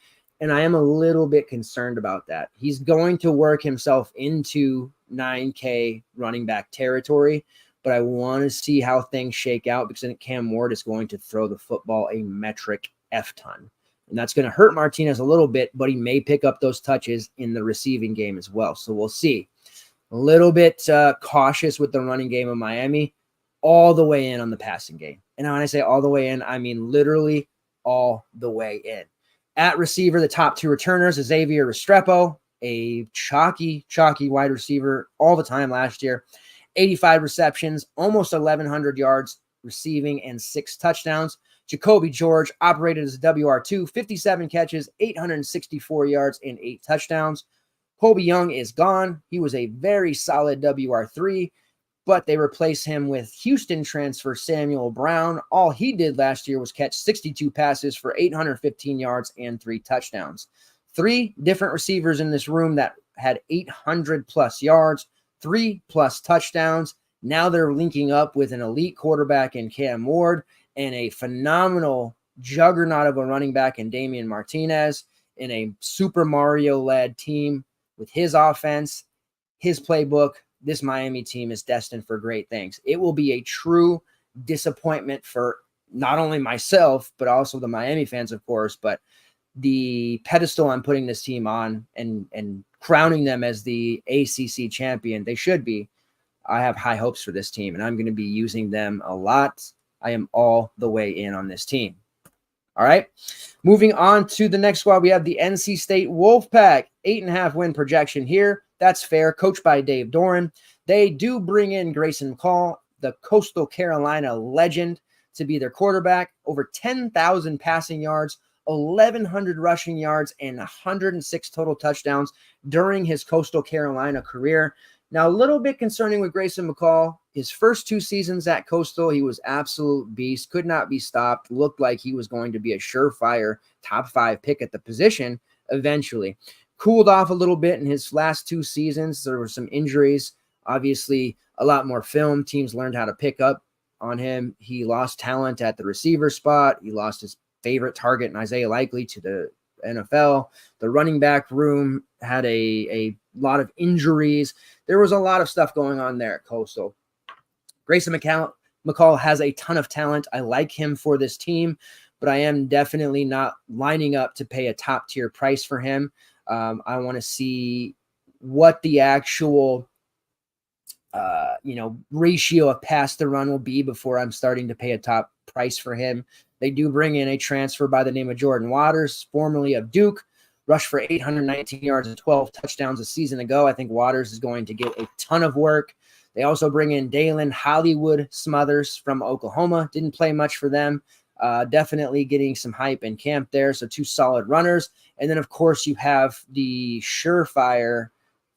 and I am a little bit concerned about that. He's going to work himself into 9K running back territory, but I want to see how things shake out because I think Cam Ward is going to throw the football a metric F ton. And that's going to hurt Martinez a little bit, but he may pick up those touches in the receiving game as well. So we'll see. A little bit cautious with the running game of Miami, all the way in on the passing game. And when I say all the way in, I mean literally all the way in. At receiver, the top two returners, Xavier Restrepo, a chalky wide receiver all the time last year. 85 receptions, almost 1,100 yards receiving, and 6 touchdowns. Jacoby George operated as a WR2, 57 catches, 864 yards, and 8 touchdowns. Colby Young is gone. He was a very solid WR3, but they replaced him with Houston transfer Samuel Brown. All he did last year was catch 62 passes for 815 yards and 3 touchdowns. 3 different receivers in this room that had 800 plus yards, 3 plus touchdowns. Now they're linking up with an elite quarterback in Cam Ward and a phenomenal juggernaut of a running back in Damian Martinez in a Super Mario-led team with his offense, his playbook. This Miami team is destined for great things. It will be a true disappointment for not only myself, but also the Miami fans, of course, but the pedestal I'm putting this team on and crowning them as the ACC champion. They should be. I have high hopes for this team, and I'm going to be using them a lot. I am all the way in on this team. All right. Moving on to the next squad, we have the NC State Wolfpack. 8.5 win projection here. That's fair. Coached by Dave Doran. They do bring in Grayson McCall, the Coastal Carolina legend, to be their quarterback. Over 10,000 passing yards, 1,100 rushing yards, and 106 total touchdowns during his Coastal Carolina career. Now, a little bit concerning with Grayson McCall. His first 2 seasons at Coastal, he was absolute beast, could not be stopped, looked like he was going to be a surefire top 5 pick at the position eventually. Cooled off a little bit in his last 2 seasons. There were some injuries, obviously a lot more film. Teams learned how to pick up on him. He lost talent at the receiver spot. He lost his favorite target in Isaiah Likely to the NFL. The running back room had a lot of injuries. There was a lot of stuff going on there at Coastal. Grayson McCall has a ton of talent. I like him for this team, but I am definitely not lining up to pay a top tier price for him. I want to see what the actual ratio of pass to run will be before I'm starting to pay a top price for him. They do bring in a transfer by the name of Jordan Waters, formerly of Duke, rushed for 819 yards and 12 touchdowns a season ago. I think Waters is going to get a ton of work. They also bring in Dalen Hollywood Smothers from Oklahoma. Didn't play much for them. Definitely getting some hype in camp there. So 2 solid runners. And then, of course, you have the surefire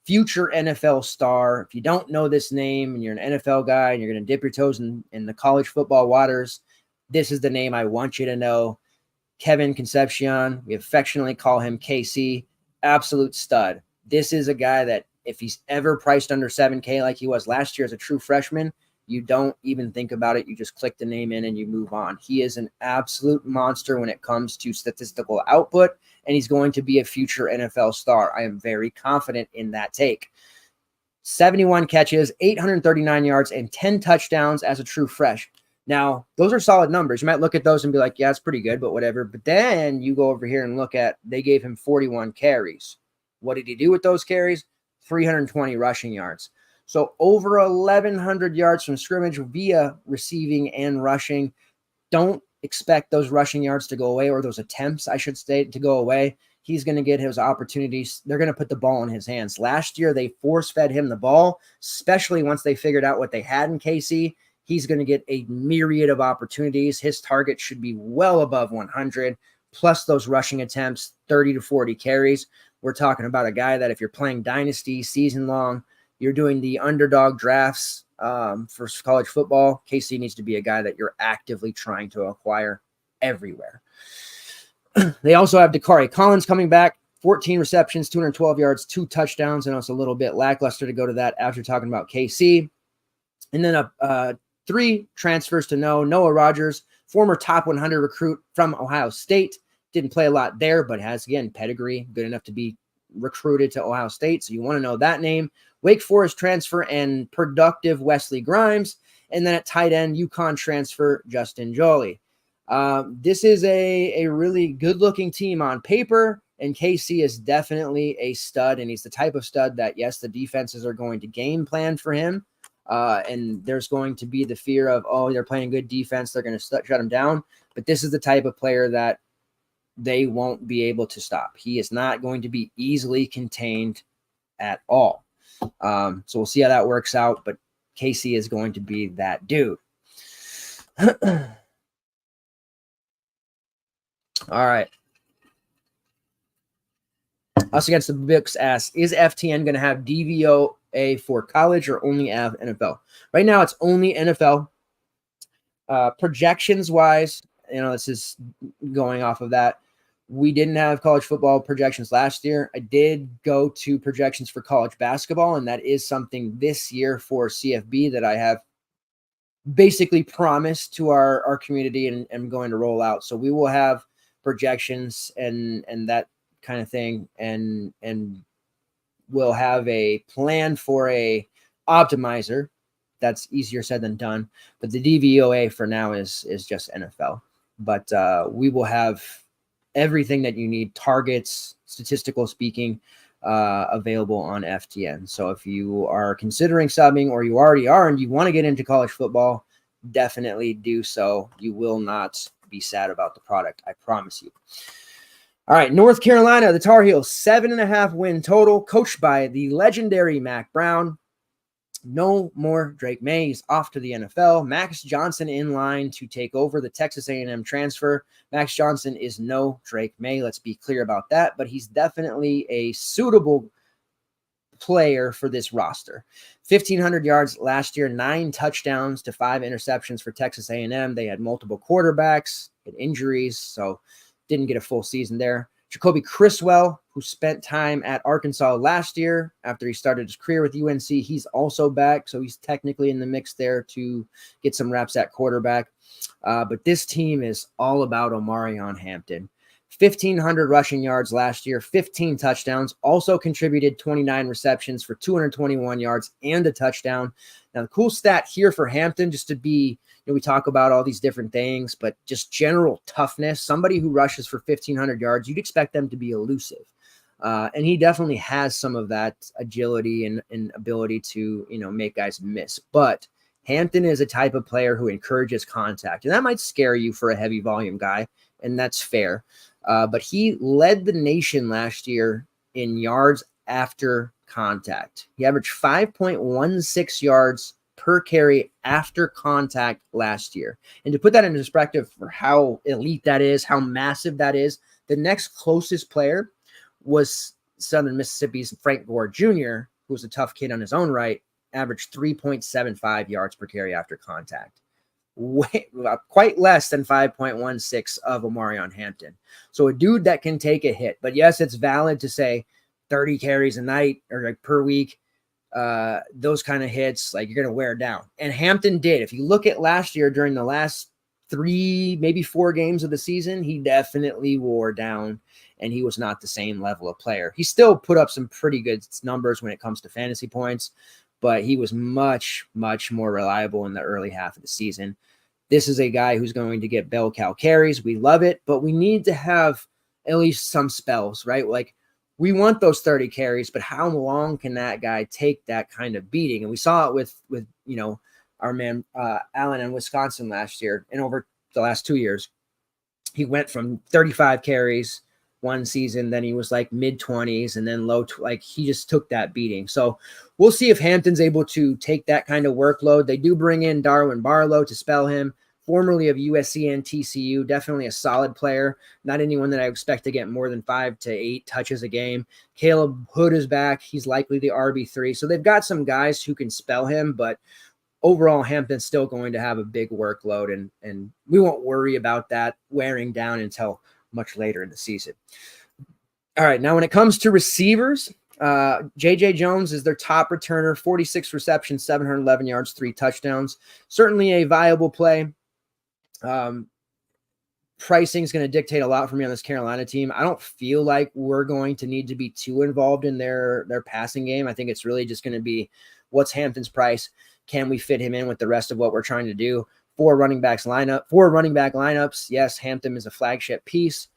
future NFL star. If you don't know this name and you're an NFL guy and you're going to dip your toes in the college football waters, this is the name I want you to know. Kevin Concepcion. We affectionately call him KC. Absolute stud. This is a guy that if he's ever priced under 7K like he was last year as a true freshman, you don't even think about it. You just click the name in and you move on. He is an absolute monster when it comes to statistical output, and he's going to be a future NFL star. I am very confident in that take. 71 catches, 839 yards, and 10 touchdowns as a true fresh. Now, those are solid numbers. You might look at those and be like, yeah, it's pretty good, but whatever. But then you go over here and look at, they gave him 41 carries. What did he do with those carries? 320 rushing yards. So over 1,100 yards from scrimmage via receiving and rushing. Don't expect those rushing yards to go away, or those attempts, I should say, to go away. He's going to get his opportunities. They're going to put the ball in his hands. Last year, they force-fed him the ball, especially once they figured out what they had in KC. He's going to get a myriad of opportunities. His target should be well above 100, plus those rushing attempts, 30 to 40 carries. We're talking about a guy that if you're playing Dynasty season long, you're doing the underdog drafts for college football, KC needs to be a guy that you're actively trying to acquire everywhere. They also have Dakari Collins coming back, 14 receptions, 212 yards, 2 touchdowns. I know it's a little bit lackluster to go to that after talking about KC. And then 3 transfers to know. Noah Rogers, former top 100 recruit from Ohio State. Didn't play a lot there, but has, again, pedigree, good enough to be recruited to Ohio State. So you want to know that name. Wake Forest transfer and productive Wesley Grimes. And then at tight end, UConn transfer Justin Joly. This is a really good-looking team on paper, and KC is definitely a stud, and he's the type of stud that, yes, the defenses are going to game plan for him, and there's going to be the fear of, oh, they're playing good defense, they're going to shut him down, but this is the type of player that they won't be able to stop. He is not going to be easily contained at all. So we'll see how that works out, but KC is going to be that dude. All right. Us Against the Books asks, is FTN going to have DVOA for college or only NFL? Right now, it's only NFL. Projections-wise, this is going off of that. We didn't have college football projections last year. I did go to projections for college basketball, and that is something this year for CFB that I have basically promised to our community and am going to roll out. So we will have projections and that kind of thing, and we'll have a plan for a optimizer. That's easier said than done, but the DVOA for now is just NFL. But we will have everything that you need, targets, statistical speaking, available on FTN. So if you are considering subbing, or you already are and you want to get into college football, definitely do so. You will not be sad about the product, I promise you. All right, North Carolina, the Tar Heels, 7.5 win total, coached by the legendary Mac Brown. No more Drake May. He's off to the NFL. Max Johnson in line to take over the Texas A&M transfer. Max Johnson is no Drake May. Let's be clear about that, but he's definitely a suitable player for this roster. 1,500 yards last year, 9 touchdowns to 5 interceptions for Texas A&M. They had multiple quarterbacks, had injuries, so didn't get a full season there. Jacoby Criswell, who spent time at Arkansas last year after he started his career with UNC, he's also back, so he's technically in the mix there to get some reps at quarterback. But this team is all about Omarion Hampton. 1,500 rushing yards last year, 15 touchdowns, also contributed 29 receptions for 221 yards and a touchdown. Now, the cool stat here for Hampton, just to be, we talk about all these different things, but just general toughness, somebody who rushes for 1,500 yards, you'd expect them to be elusive. And he definitely has some of that agility and ability to, make guys miss. But Hampton is a type of player who encourages contact, and that might scare you for a heavy volume guy, and that's fair. But he led the nation last year in yards after contact. He averaged 5.16 yards per carry after contact last year. And to put that into perspective for how elite that is, how massive that is, the next closest player was Southern Mississippi's Frank Gore Jr., who was a tough kid on his own right, averaged 3.75 yards per carry after contact. Quite less than 5.16 of Omarion Hampton. So a dude that can take a hit. But yes, it's valid to say 30 carries a night or like per week. Those kind of hits, like, you're going to wear down. And Hampton did. If you look at last year, during the last 3, maybe 4 games of the season, he definitely wore down, and he was not the same level of player. He still put up some pretty good numbers when it comes to fantasy points, but he was much, much more reliable in the early half of the season. This is a guy who's going to get bell cow carries. We love it, but we need to have at least some spells, right? Like, we want those 30 carries, but how long can that guy take that kind of beating? And we saw it with our man Allen in Wisconsin last year, and over the last 2 years. He went from 35 carries one season, then he was like mid-20s, and then he just took that beating. So we'll see if Hampton's able to take that kind of workload. They do bring in Darwin Barlow to spell him, formerly of USC and TCU, definitely a solid player, not anyone that I expect to get more than 5 to 8 touches a game. Caleb Hood is back. He's likely the RB3. So they've got some guys who can spell him, but overall, Hampton's still going to have a big workload, and we won't worry about that wearing down until much later in the season. All right, now when it comes to receivers, J.J. Jones is their top returner, 46 receptions, 711 yards, 3 touchdowns. Certainly a viable play. pricing is going to dictate a lot for me on this Carolina team. I don't feel like we're going to need to be too involved in their passing game. I think it's really just going to be what's Hampton's price. Can we fit him in with the rest of what we're trying to do? Four running back lineups. Yes, Hampton is a flagship piece.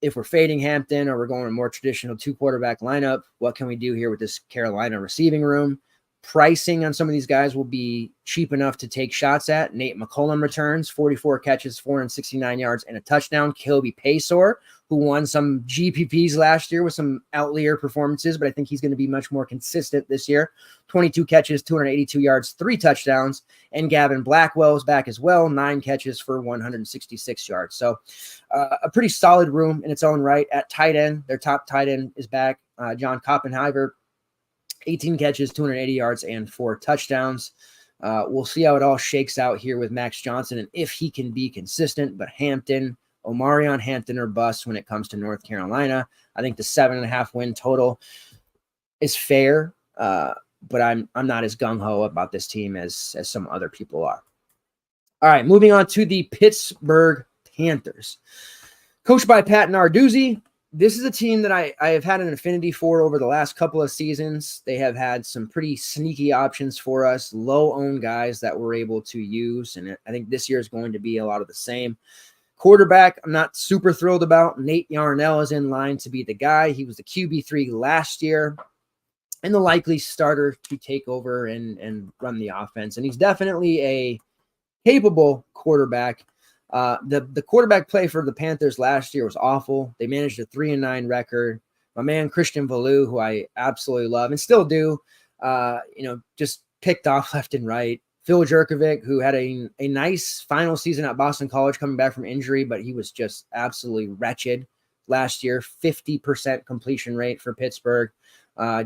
If we're fading Hampton or we're going a more traditional 2-quarterback lineup, what can we do here with this Carolina receiving room? Pricing on some of these guys will be cheap enough to take shots at. Nate McCollum returns, 44 catches, 469 yards, and a touchdown. Kilby Paysor, who won some GPPs last year with some outlier performances, but I think he's going to be much more consistent this year. 22 catches, 282 yards, 3 touchdowns. And Gavin Blackwell is back as well, 9 catches for 166 yards. So a pretty solid room in its own right. At tight end, their top tight end is back, John Koppenheimer. 18 catches, 280 yards, and 4 touchdowns. We'll see how it all shakes out here with Max Johnson and if he can be consistent. But Omarion Hampton or bust when it comes to North Carolina. I think the 7.5 win total is fair, but I'm not as gung-ho about this team as some other people are. All right, moving on to the Pittsburgh Panthers. Coached by Pat Narduzzi. This is a team that I have had an affinity for over the last couple of seasons. They have had some pretty sneaky options for us, low-owned guys that we're able to use, and I think this year is going to be a lot of the same. Quarterback, I'm not super thrilled about. Nate Yarnell is in line to be the guy. He was the QB3 last year and the likely starter to take over and run the offense, and he's definitely a capable quarterback. The quarterback play for the Panthers last year was awful. They managed a 3-9 record. My man, Christian Valou, who I absolutely love and still do, just picked off left and right. Phil Jerkovic, who had a nice final season at Boston College coming back from injury, but he was just absolutely wretched last year. 50% completion rate for Pittsburgh.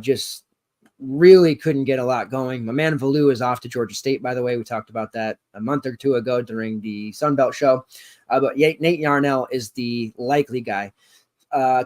Just really couldn't get a lot going. My man Valou is off to Georgia State, by the way. We talked about that a month or two ago during the Sun Belt show. But Nate Yarnell is the likely guy.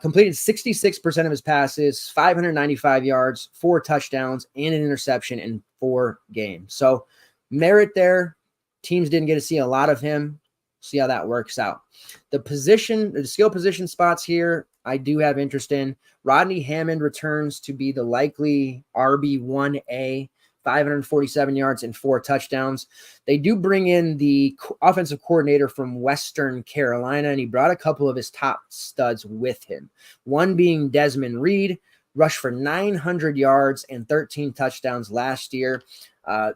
Completed 66% of his passes, 595 yards, 4 touchdowns, and an interception in 4 games. So merit there. Teams didn't get to see a lot of him. See how that works out. The skill position spots here, I do have interest in. Rodney Hammond returns to be the likely RB1A, 547 yards and 4 touchdowns. They do bring in the offensive coordinator from Western Carolina, and he brought a couple of his top studs with him. One being Desmond Reed, rushed for 900 yards and 13 touchdowns last year.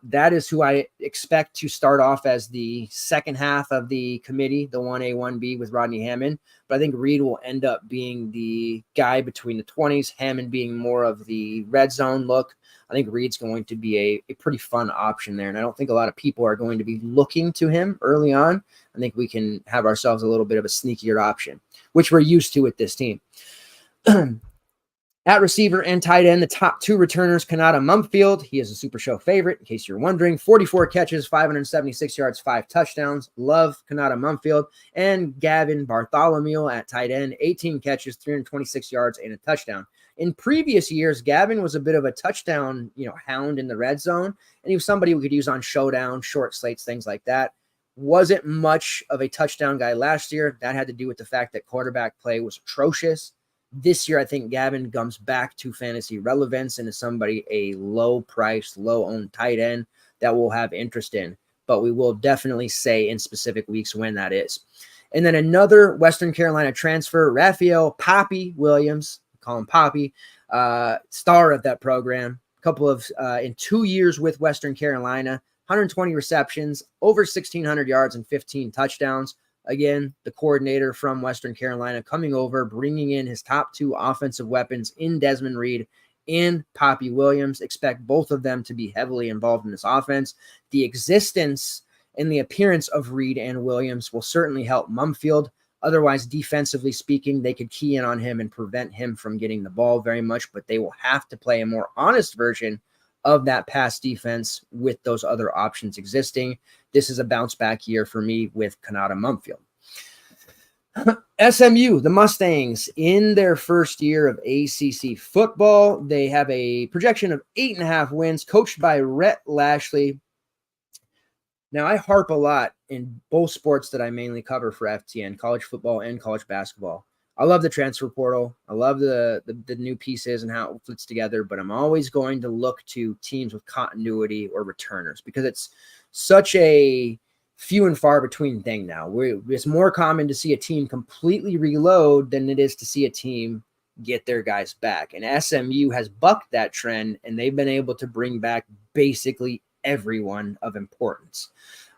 That is who I expect to start off as the second half of the committee, the 1A, 1B with Rodney Hammond. But I think Reed will end up being the guy between the 20s, Hammond being more of the red zone look. I think Reed's going to be a pretty fun option there. And I don't think a lot of people are going to be looking to him early on. I think we can have ourselves a little bit of a sneakier option, which we're used to with this team. At receiver and tight end, the top 2 returners, Kanata Mumfield. He is a Super Show favorite, in case you're wondering. 44 catches, 576 yards, 5 touchdowns. Love Kanata Mumfield. And Gavin Bartholomew at tight end, 18 catches, 326 yards, and a touchdown. In previous years, Gavin was a bit of a touchdown, hound in the red zone, and he was somebody we could use on showdown, short slates, things like that. Wasn't much of a touchdown guy last year. That had to do with the fact that quarterback play was atrocious. This year, I think Gavin comes back to fantasy relevance and is somebody a low-priced, low-owned tight end that we'll have interest in. But we will definitely say in specific weeks when that is. And then another Western Carolina transfer, Raphael Poppy Williams, call him Poppy, star of that program. A couple of in 2 years with Western Carolina, 120 receptions, over 1,600 yards and 15 touchdowns. Again, the coordinator from Western Carolina coming over, bringing in his top 2 offensive weapons in Desmond Reed and Poppy Williams. Expect both of them to be heavily involved in this offense. The existence and the appearance of Reed and Williams will certainly help Mumfield. Otherwise, defensively speaking, they could key in on him and prevent him from getting the ball very much, but they will have to play a more honest version of that pass defense with those other options existing. This is a bounce back year for me with Kanata Mumfield. SMU, the Mustangs, in their first year of ACC football, they have a projection of 8.5 wins, coached by Rhett Lashley. Now, I harp a lot in both sports that I mainly cover for FTN, college football and college basketball. I love the transfer portal. I love the new pieces and how it fits together, but I'm always going to look to teams with continuity or returners because it's such a few and far between thing now. It's more common to see a team completely reload than it is to see a team get their guys back. And SMU has bucked that trend, and they've been able to bring back basically everyone of importance.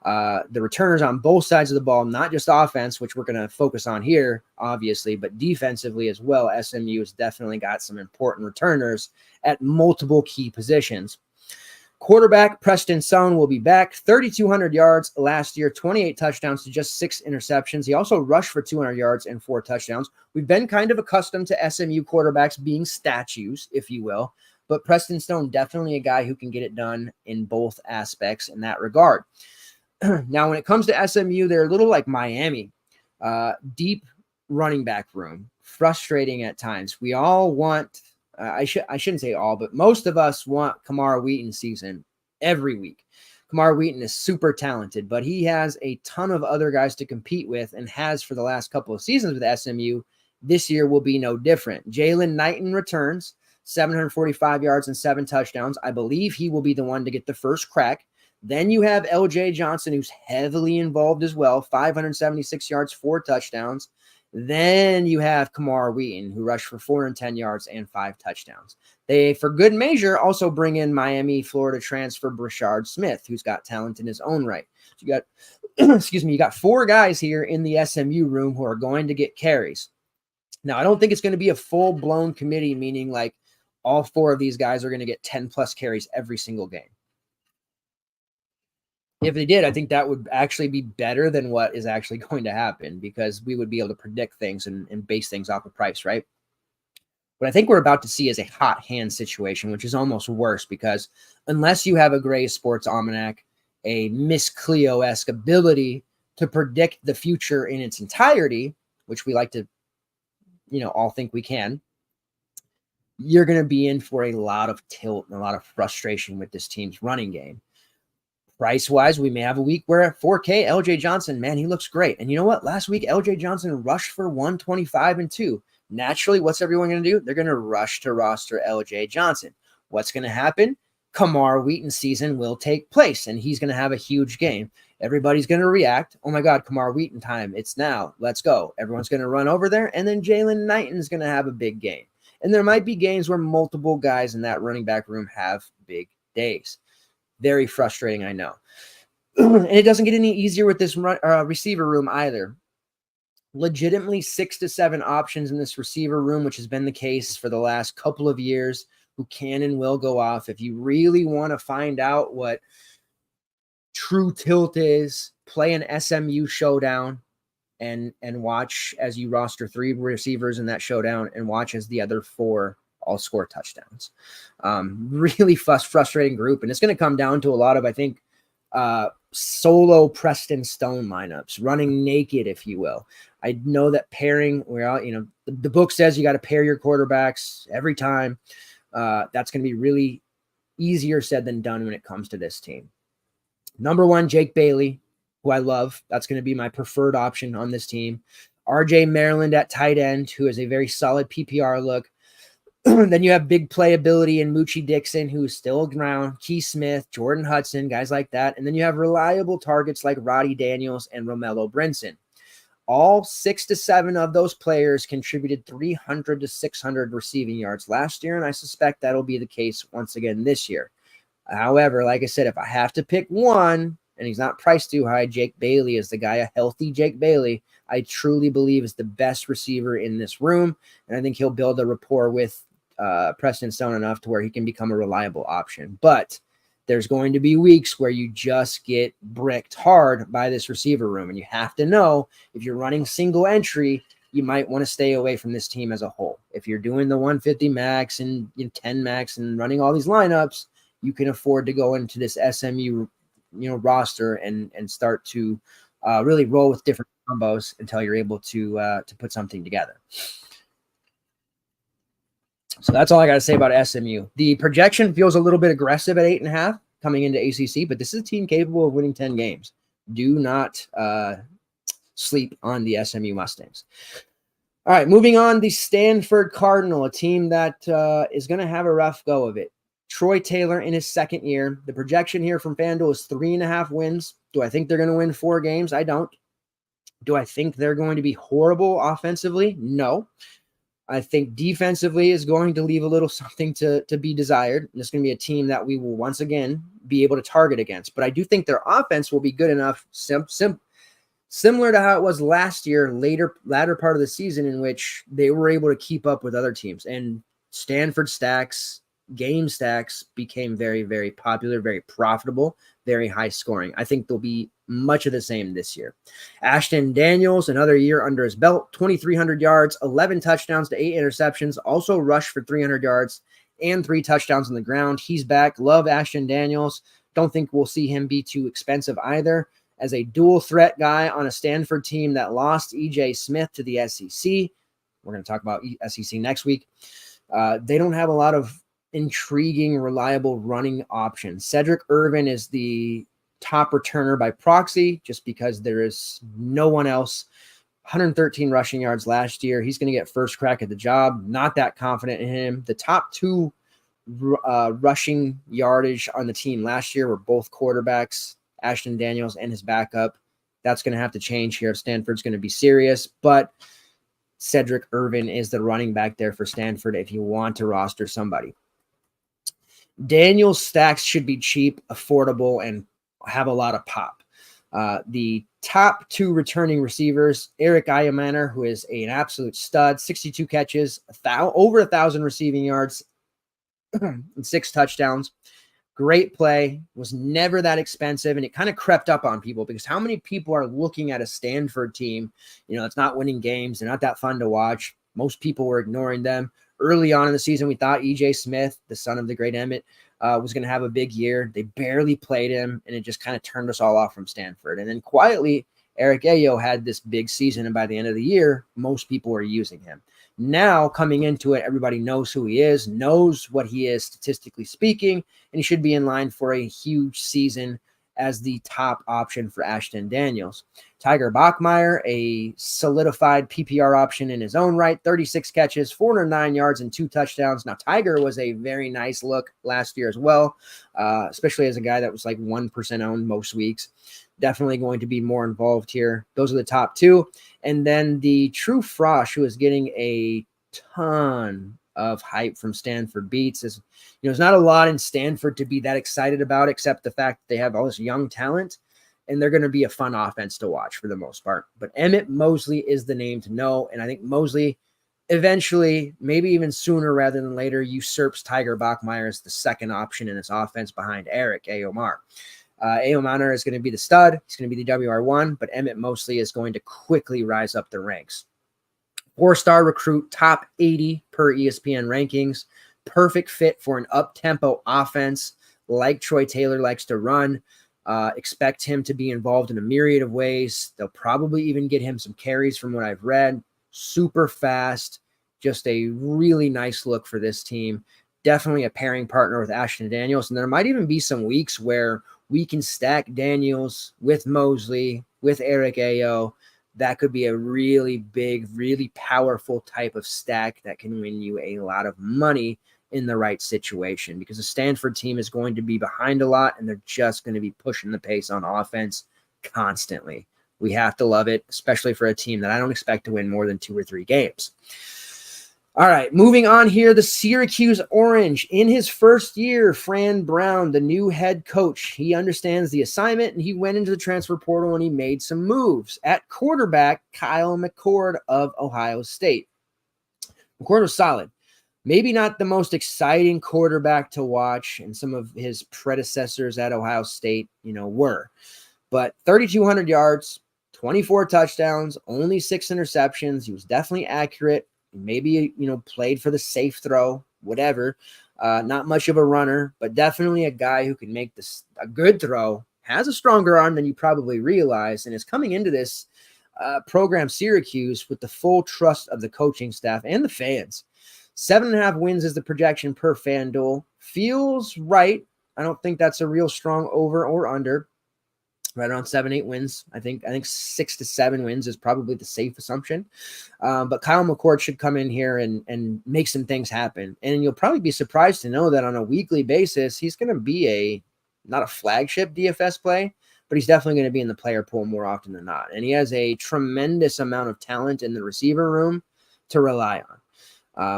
The returners on both sides of the ball, not just offense, which we're going to focus on here, obviously, but defensively as well. SMU has definitely got some important returners at multiple key positions. Quarterback Preston Stone will be back. 3,200 yards last year, 28 touchdowns to just 6 interceptions. He also rushed for 200 yards and 4 touchdowns. We've been kind of accustomed to SMU quarterbacks being statues, if you will, but Preston Stone, definitely a guy who can get it done in both aspects in that regard. Now, when it comes to SMU, they're a little like Miami. Deep running back room, frustrating at times. We all want, I shouldn't say all, but most of us want Kamara Wheaton's season every week. Kamara Wheaton is super talented, but he has a ton of other guys to compete with and has for the last couple of seasons with SMU. This year will be no different. Jalen Knighton returns, 745 yards and 7 touchdowns. I believe he will be the one to get the first crack. Then you have LJ Johnson, who's heavily involved as well, 576 yards, 4 touchdowns. Then you have Kamara Wheaton, who rushed for 410 yards and 5 touchdowns. They, for good measure, also bring in Miami, Florida transfer Brashard Smith, who's got talent in his own right. So you got, excuse me, you got 4 guys here in the SMU room who are going to get carries. Now, I don't think it's going to be a full-blown committee, meaning like all 4 of these guys are going to get 10-plus carries every single game. If they did, I think that would actually be better than what is actually going to happen because we would be able to predict things and base things off of price, right? What I think we're about to see is a hot hand situation, which is almost worse because unless you have a Gray Sports Almanac, a Miss Cleo-esque ability to predict the future in its entirety, which we like to, all think we can, you're going to be in for a lot of tilt and a lot of frustration with this team's running game. Price-wise, we may have a week where at 4K, LJ Johnson, man, he looks great. And you know what? Last week, LJ Johnson rushed for 125 and 2. Naturally, what's everyone going to do? They're going to rush to roster LJ Johnson. What's going to happen? Kamara Wheaton's season will take place, and he's going to have a huge game. Everybody's going to react. Oh, my God, Kamara Wheaton time. It's now. Let's go. Everyone's going to run over there, and then Jalen Knighton's going to have a big game. And there might be games where multiple guys in that running back room have big days. Very frustrating, I know. And it doesn't get any easier with this receiver room either. Legitimately 6 to 7 options in this receiver room, which has been the case for the last couple of years, who can and will go off. If you really want to find out what true tilt is, play an SMU showdown and watch as you roster 3 receivers in that showdown and watch as the other 4 all score touchdowns. Really frustrating group. And it's going to come down to a lot of, I think, solo Preston Stone lineups, running naked, if you will. I know that pairing, the book says you got to pair your quarterbacks every time. That's going to be really easier said than done when it comes to this team. Number 1, Jake Bailey, who I love. That's going to be my preferred option on this team. RJ Maryland at tight end, who is a very solid PPR look. Then you have big playability in Moochie Dixon, who is still around, Keith Smith, Jordan Hudson, guys like that. And then you have reliable targets like Roddy Daniels and Romello Brinson. All 6 to 7 of those players contributed 300 to 600 receiving yards last year, and I suspect that'll be the case once again this year. However, like I said, if I have to pick one, and he's not priced too high, Jake Bailey is the guy. A healthy Jake Bailey, I truly believe, is the best receiver in this room, and I think he'll build a rapport with Preston Stone enough to where he can become a reliable option. But there's going to be weeks where you just get bricked hard by this receiver room, and you have to know if you're running single entry, you might want to stay away from this team as a whole. If you're doing the 150 max and 10 max and running all these lineups, you can afford to go into this SMU roster and start to really roll with different combos until you're able to put something together. So that's all I got to say about SMU. The projection feels a little bit aggressive at 8.5. coming into ACC, but this is a team capable of winning 10 games. Do not sleep on the SMU Mustangs. All right, moving on, the Stanford Cardinal, a team that is going to have a rough go of it. Troy Taylor in his second year. The projection here from FanDuel is 3.5 wins. Do I think they're going to win 4 games? I don't. Do I think they're going to be horrible offensively? No. I think defensively is going to leave a little something to be desired. And it's going to be a team that we will once again be able to target against. But I do think their offense will be good enough, similar to how it was last year, latter part of the season, in which they were able to keep up with other teams. And Stanford stacks, game stacks became very, very popular, very profitable, very high scoring. I think they'll be much of the same this year. Ashton Daniels, another year under his belt, 2,300 yards, 11 touchdowns to 8 interceptions, also rushed for 300 yards and 3 touchdowns on the ground. He's back. Love Ashton Daniels. Don't think we'll see him be too expensive either. As a dual threat guy on a Stanford team that lost E.J. Smith to the SEC. We're going to talk about SEC next week. They don't have a lot of intriguing, reliable running options. Cedric Irvin is the top returner by proxy, just because there is no one else. 113 rushing yards last year. He's going to get first crack at the job. Not that confident in him. The top 2 rushing yardage on the team last year were both quarterbacks, Ashton Daniels and his backup. That's going to have to change here if Stanford's going to be serious, but Cedric Irvin is the running back there for Stanford if you want to roster somebody. Daniels stacks should be cheap, affordable, and have a lot of pop. The top 2 returning receivers, Eric Ayamaner, who is an absolute stud, 62 catches, over 1,000 receiving yards, and 6 touchdowns. Great play, was never that expensive, and it kind of crept up on people because how many people are looking at a Stanford team, it's not winning games, they're not that fun to watch. Most people were ignoring them. Early on in the season, we thought E.J. Smith, the son of the great Emmett, was going to have a big year. They barely played him, and it just kind of turned us all off from Stanford. And then quietly, Eric Ayo had this big season, and by the end of the year, most people were using him. Now, coming into it, everybody knows who he is, knows what he is statistically speaking, and he should be in line for a huge season as the top option for Ashton Daniels. Tiger Bachmeier, a solidified PPR option in his own right, 36 catches, 409 yards, and 2 touchdowns. Now, Tiger was a very nice look last year as well, especially as a guy that was like 1% owned most weeks. Definitely going to be more involved here. Those are the top 2. And then the true Frosh, who is getting a ton of hype from Stanford beats. There's not a lot in Stanford to be that excited about, except the fact that they have all this young talent, and they're going to be a fun offense to watch for the most part. But Emmett Mosley is the name to know, and I think Mosley eventually, maybe even sooner rather than later, usurps Tiger Bachmeier as the second option in this offense behind Eric Ayomar. Ayomar is going to be the stud. He's going to be the WR1, but Emmett Mosley is going to quickly rise up the ranks. 4-star recruit, top 80 per ESPN rankings. Perfect fit for an up-tempo offense like Troy Taylor likes to run. Expect him to be involved in a myriad of ways. They'll probably even get him some carries from what I've read. Super fast. Just a really nice look for this team. Definitely a pairing partner with Ashton Daniels. And there might even be some weeks where we can stack Daniels with Mosley, with Eric Ayo. That could be a really big, really powerful type of stack that can win you a lot of money in the right situation, because the Stanford team is going to be behind a lot and they're just going to be pushing the pace on offense constantly. We have to love it, especially for a team that I don't expect to win more than 2 or 3 games. All right, moving on here, the Syracuse Orange. In his first year, Fran Brown, the new head coach, he understands the assignment, and he went into the transfer portal and he made some moves. At quarterback, Kyle McCord of Ohio State. McCord was solid. Maybe not the most exciting quarterback to watch, and some of his predecessors at Ohio State, were. But 3,200 yards, 24 touchdowns, only 6 interceptions. He was definitely accurate. Maybe, played for the safe throw, whatever. Not much of a runner, but definitely a guy who can make this a good throw, has a stronger arm than you probably realize, and is coming into this program, Syracuse, with the full trust of the coaching staff and the fans. 7.5 wins is the projection per FanDuel. Feels right. I don't think that's a real strong over or under. Right around 7-8 wins. I think 6 to 7 wins is probably the safe assumption. But Kyle McCord should come in here and make some things happen. And you'll probably be surprised to know that on a weekly basis, he's going to be not a flagship DFS play, but he's definitely going to be in the player pool more often than not. And he has a tremendous amount of talent in the receiver room to rely on.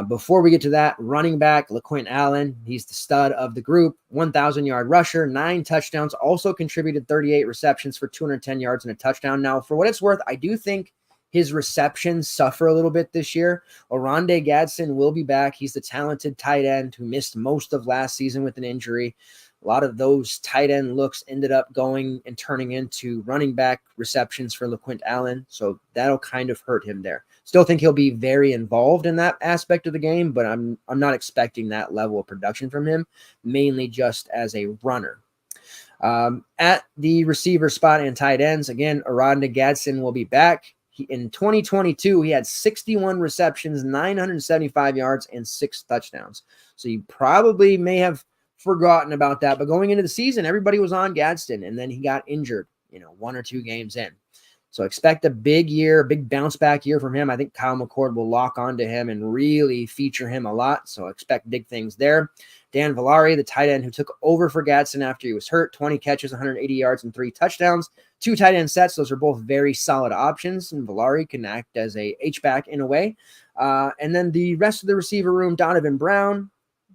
Before we get to that, running back, LaQuint Allen, he's the stud of the group, 1,000-yard rusher, 9 touchdowns, also contributed 38 receptions for 210 yards and a touchdown. Now, for what it's worth, I do think his receptions suffer a little bit this year. Oronde Gadsden will be back. He's the talented tight end who missed most of last season with an injury. A lot of those tight end looks ended up going and turning into running back receptions for LaQuint Allen. So that'll kind of hurt him there. Still think he'll be very involved in that aspect of the game, but I'm not expecting that level of production from him, mainly just as a runner. At the receiver spot and tight ends, again, Oronde Gadsden will be back. In 2022, he had 61 receptions, 975 yards, and 6 touchdowns. So you probably may have forgotten about that. But going into the season, everybody was on Gadsden, and then he got injured, 1 or 2 games in. So expect a big year, big bounce back year from him. I think Kyle McCord will lock onto him and really feature him a lot. So expect big things there. Dan Villari, the tight end who took over for Gadsden after he was hurt, 20 catches, 180 yards, and 3 touchdowns. 2 tight end sets. Those are both very solid options, and Villari can act as a H-back in a way. And then the rest of the receiver room, Donovan Brown,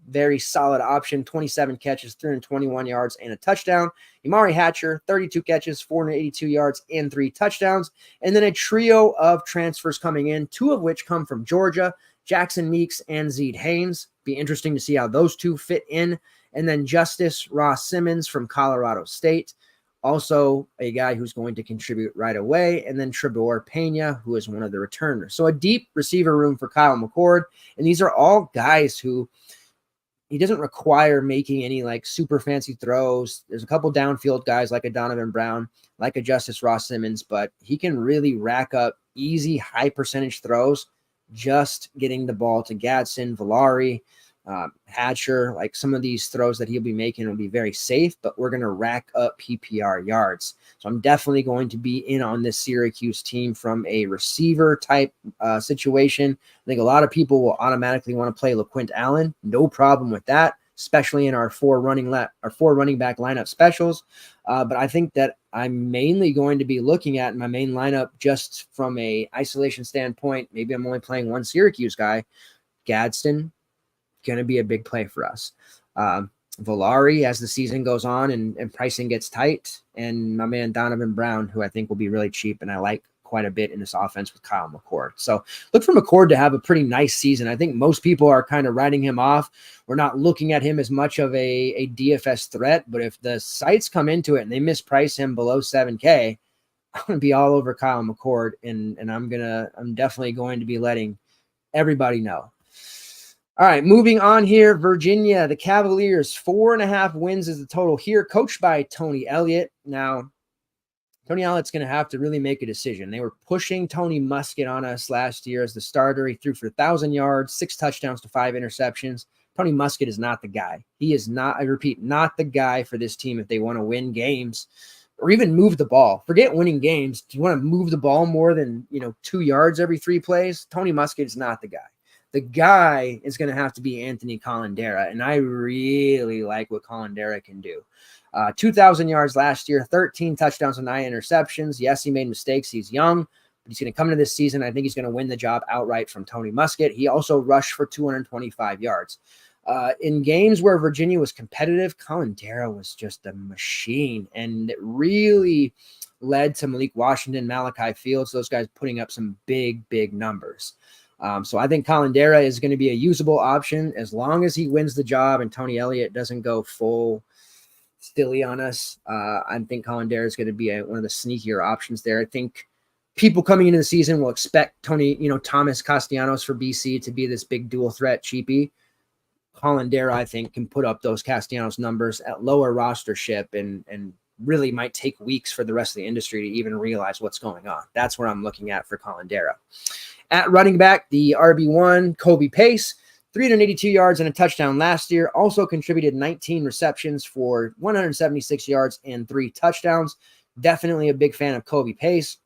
very solid option, 27 catches, 321 yards, and a touchdown. Imari Hatcher, 32 catches, 482 yards, and 3 touchdowns. And then a trio of transfers coming in, 2 of which come from Georgia, Jackson Meeks and Zeed Haynes. Be interesting to see how those 2 fit in. And then Justice Ross Simmons from Colorado State, also a guy who's going to contribute right away. And then Trebor Pena, who is one of the returners. So a deep receiver room for Kyle McCord. And these are all guys who he doesn't require making any super fancy throws. There's a couple downfield guys like a Donovan Brown, like a Justice Ross Simmons, but he can really rack up easy, high percentage throws, just getting the ball to Gadsden, Villari, Hatcher. Some of these throws that he'll be making will be very safe, but we're going to rack up PPR yards. So I'm definitely going to be in on this Syracuse team from a receiver type situation. I think a lot of people will automatically want to play LaQuint Allen. No problem with that, especially in our 4 running back lineup specials. But I think that I'm mainly going to be looking at my main lineup just from a isolation standpoint. Maybe I'm only playing 1 Syracuse guy. Gadsden, going to be a big play for us. Villari as the season goes on and pricing gets tight, and my man Donovan Brown, who I think will be really cheap and I like quite a bit in this offense with Kyle McCord. So look for McCord to have a pretty nice season. I think most people are kind of writing him off. We're not looking at him as much of a DFS threat, but if the sites come into it and they misprice him below 7K, I'm going to be all over Kyle McCord, and I'm definitely going to be letting everybody know. All right, moving on here. Virginia, the Cavaliers, 4.5 wins is the total here, coached by Tony Elliott. Now, Tony Elliott's going to have to really make a decision. They were pushing Tony Muskett on us last year as the starter. He threw for 1,000 yards, 6 touchdowns to 5 interceptions. Tony Muskett is not the guy. He is not, I repeat, not the guy for this team if they want to win games or even move the ball. Forget winning games. Do you want to move the ball more than 2 yards every 3 plays? Tony Muskett is not the guy. The guy is going to have to be Anthony Colandera, and I really like what Colandera can do. 2,000 yards last year, 13 touchdowns and 9 interceptions. Yes, he made mistakes. He's young, but he's going to come into this season. I think he's going to win the job outright from Tony Muskett. He also rushed for 225 yards. In games where Virginia was competitive, Colandera was just a machine, and it really led to Malik Washington, Malachi Fields, those guys putting up some big, big numbers. So I think Colandera is going to be a usable option as long as he wins the job and Tony Elliott doesn't go full Stilly on us. I think Colandera is going to be one of the sneakier options there. I think people coming into the season will expect Thomas Castellanos for BC to be this big dual threat cheapie. Colandera, I think, can put up those Castellanos numbers at lower rostership and really might take weeks for the rest of the industry to even realize what's going on. That's where I'm looking at for Colandera. At running back, the RB1, Kobe Pace, 382 yards and a touchdown last year. Also contributed 19 receptions for 176 yards and 3 touchdowns. Definitely a big fan of Kobe Pace.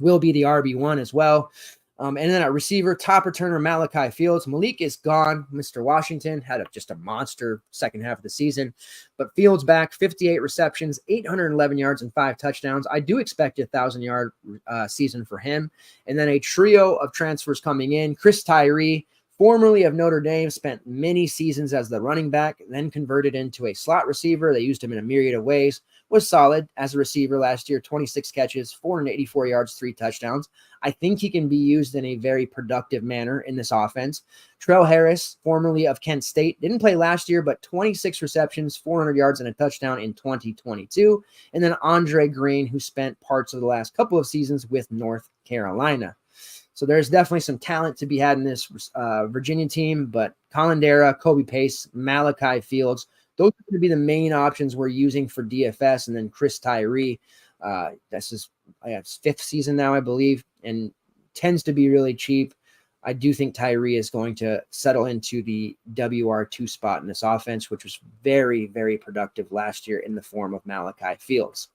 Will be the RB1 as well. And then at receiver, top returner Malachi Fields. Malik is gone. Mr. Washington had just a monster second half of the season. But Fields back, 58 receptions, 811 yards, and 5 touchdowns. I do expect a 1,000-yard season for him. And then a trio of transfers coming in. Chris Tyree, formerly of Notre Dame, spent many seasons as the running back, then converted into a slot receiver. They used him in a myriad of ways. Was solid as a receiver last year, 26 catches, 484 yards, 3 touchdowns. I think he can be used in a very productive manner in this offense. Trell Harris, formerly of Kent State, didn't play last year, but 26 receptions, 400 yards, and a touchdown in 2022. And then Andre Green, who spent parts of the last couple of seasons with North Carolina. So there's definitely some talent to be had in this Virginia team, but Colandera, Kobe Pace, Malachi Fields, those are going to be the main options we're using for DFS. And then Chris Tyree, that's his 5th season now, I believe, and tends to be really cheap. I do think Tyree is going to settle into the WR2 spot in this offense, which was very, very productive last year in the form of Malachi Fields.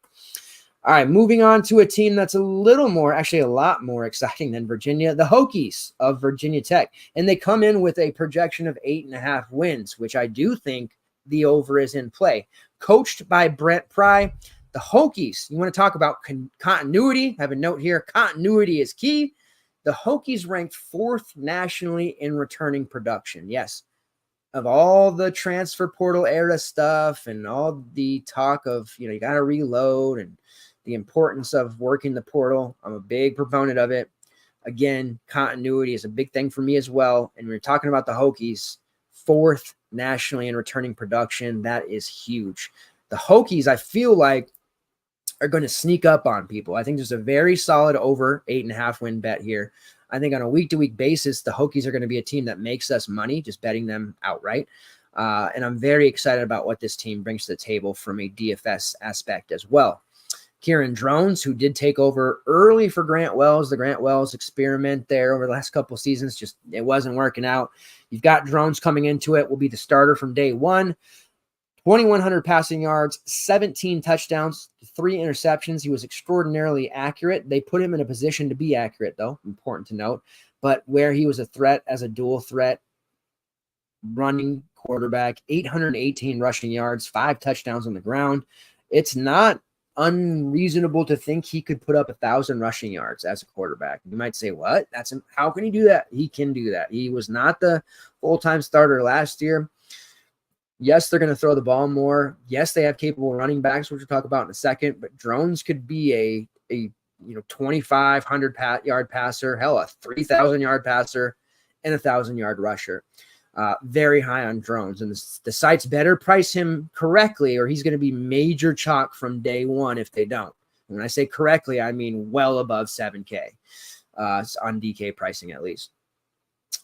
All right, moving on to a team that's a lot more exciting than Virginia, the Hokies of Virginia Tech. And they come in with a projection of 8.5 wins, which I do think the over is in play. Coached by Brent Pry, the Hokies, you want to talk about continuity? I have a note here. Continuity is key. The Hokies ranked 4th nationally in returning production. Yes, of all the transfer portal era stuff and all the talk of, you got to reload and the importance of working the portal, I'm a big proponent of it. Again, continuity is a big thing for me as well. And we're talking about the Hokies, 4th nationally in returning production. That is huge. The Hokies, I feel like, are going to sneak up on people. I think there's a very solid over 8.5 win bet here. I think on a week-to-week basis, the Hokies are going to be a team that makes us money, just betting them outright. And I'm very excited about what this team brings to the table from a DFS aspect as well. Kieran Drones, who did take over early for Grant Wells, the Grant Wells experiment there over the last couple of seasons, just it wasn't working out. You've got Drones coming into it, will be the starter from day one. 2,100 passing yards, 17 touchdowns, 3 interceptions. He was extraordinarily accurate. They put him in a position to be accurate, though, important to note. But where he was a threat as a dual threat running quarterback, 818 rushing yards, 5 touchdowns on the ground. It's not unreasonable to think he could put up 1,000 rushing yards as a quarterback. You might say, what? How can he do that? He can do that. He was not the full-time starter last year. Yes, they're going to throw the ball more. Yes, they have capable running backs, which we'll talk about in a second, but Drones could be a 2,500-yard passer, hell, a 3,000-yard passer, and a 1,000-yard rusher. Very high on Drones, and the sites better price him correctly, or he's going to be major chalk from day one if they don't. And when I say correctly, I mean well above 7K on DK pricing at least.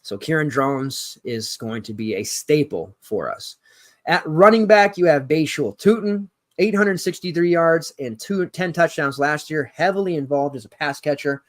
So Kieran Drones is going to be a staple for us. At running back, you have Bayshul Tootin, 863 yards and 10 touchdowns last year, heavily involved as a pass catcher,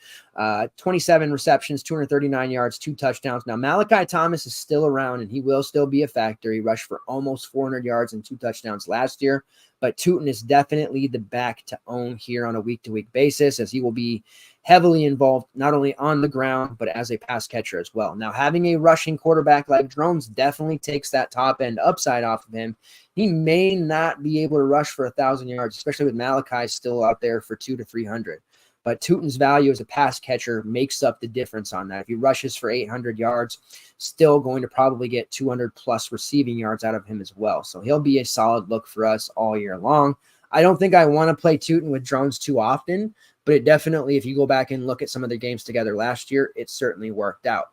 27 receptions, 239 yards, 2 touchdowns. Now, Malachi Thomas is still around, and he will still be a factor. He rushed for almost 400 yards and 2 touchdowns last year, but Tootin is definitely the back to own here on a week-to-week basis, as he will be heavily involved not only on the ground, but as a pass catcher as well. Now, having a rushing quarterback like Drones definitely takes that top-end upside off of him. He may not be able to rush for 1,000 yards, especially with Malachi still out there for 200 to 300. But Tootin's value as a pass catcher makes up the difference on that. If he rushes for 800 yards, still going to probably get 200-plus receiving yards out of him as well. So he'll be a solid look for us all year long. I don't think I want to play Tootin with Drones too often, but it definitely, if you go back and look at some of the games together last year, it certainly worked out.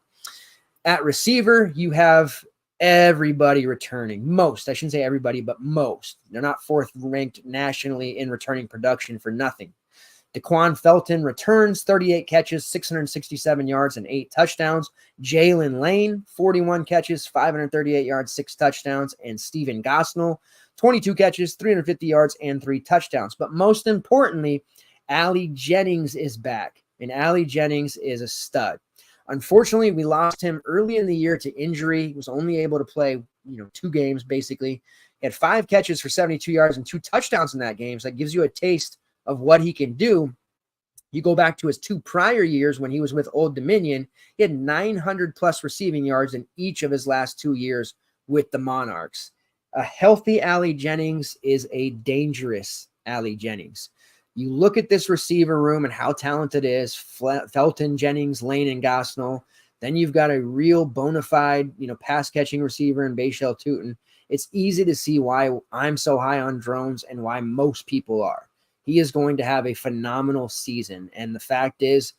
At receiver, you have everybody returning. Most, I shouldn't say everybody, but most. They're not 4th ranked nationally in returning production for nothing. Daquan Felton returns, 38 catches, 667 yards, and 8 touchdowns. Jalen Lane, 41 catches, 538 yards, 6 touchdowns. And Stephen Gosnell, 22 catches, 350 yards, and 3 touchdowns. But most importantly, Allie Jennings is back, and Allie Jennings is a stud. Unfortunately, we lost him early in the year to injury. He was only able to play, 2 games basically. He had 5 catches for 72 yards and 2 touchdowns in that game. So that gives you a taste of what he can do. You go back to his 2 prior years when he was with Old Dominion, he had 900 plus receiving yards in each of his last 2 years with the Monarchs. A healthy Allie Jennings is a dangerous Allie Jennings. You look at this receiver room and how talented it is, Felton, Jennings, Lane, and Gosnell. Then you've got a real bona fide, pass-catching receiver in Bayshell Tootin. It's easy to see why I'm so high on Drones and why most people are. He is going to have a phenomenal season. And the fact is,